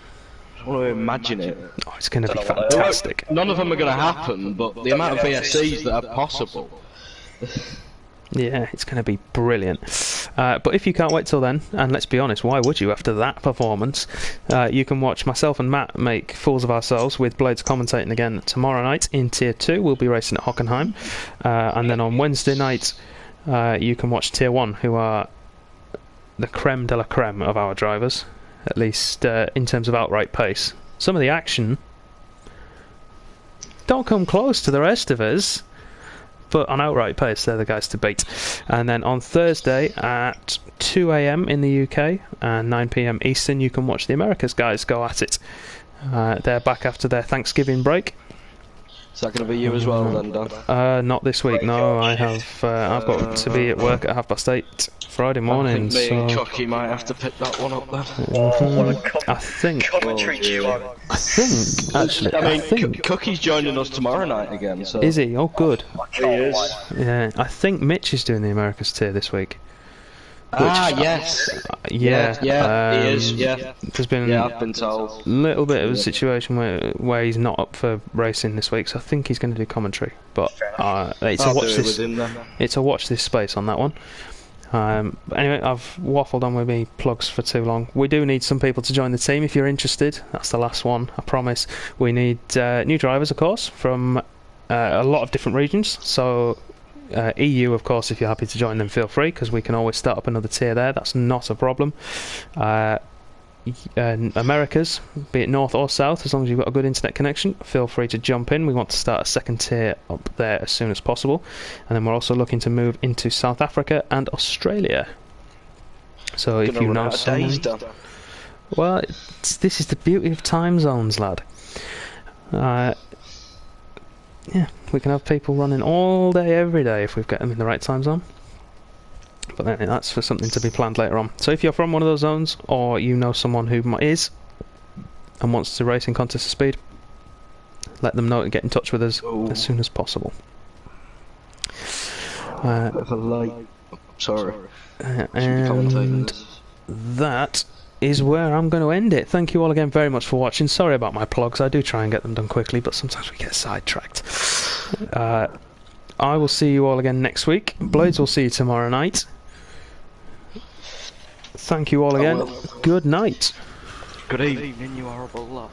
imagine it. Oh, it's going to be Don't know what they are. fantastic. None of them are going to happen, but the amount of VSCs that are possible. Yeah, it's going to be brilliant. But if you can't wait till then, and let's be honest, why would you after that performance? You can watch myself and Matt make fools of ourselves with Blades commentating again tomorrow night in Tier 2. We'll be racing at Hockenheim. And then on Wednesday night, you can watch Tier 1, who are the creme de la creme of our drivers, at least in terms of outright pace. Some of the action don't come close to the rest of us, but on outright pace, they're the guys to beat. And then on Thursday at 2 AM in the UK and 9 PM Eastern, you can watch the Americas guys go at it. They're back after their Thanksgiving break. Is that going to be you as well then, Dan? Not this week, no. I've got to be at work at 8:30 Friday morning. I think me and So Cocky might have to pick that one up then. I think Commentary duo. actually, I mean, think Cookie's joining us tomorrow night again, so... is he? Oh, good. I can't wait. Yeah, I think Mitch is doing the Americas tier this week. yes. Yeah, he is, yeah. There's been Yeah, I've been told. a little bit of a situation where he's not up for racing this week, so I think he's going to do commentary. But it's a I'll watch do it this. with him then. It's a watch this space on that one. Anyway, I've waffled on with me plugs for too long. We do need some people to join the team if you're interested. That's the last one, I promise. We need new drivers, of course, from a lot of different regions. So EU, of course, if you're happy to join them, feel free, because we can always start up another tier there. That's not a problem. Americas, be it north or south, as long as you've got a good internet connection, feel free to jump in. We want to start a second tier up there as soon as possible, and then we're also looking to move into South Africa and Australia. So if you know someone, well, this is the beauty of time zones, lad. Yeah, we can have people running all day, every day, if we've got them in the right time zone. But that's for something to be planned later on. So if you're from one of those zones, or you know someone who is and wants to race in contest of speed, let them know to get in touch with us as soon as possible. Sorry. And that is where I'm going to end it. Thank you all again very much for watching. Sorry about my plugs. I do try and get them done quickly, but sometimes we get sidetracked. I will see you all again next week. Blades will see you tomorrow night. Thank you all again. Good night. Good evening. You horrible lot.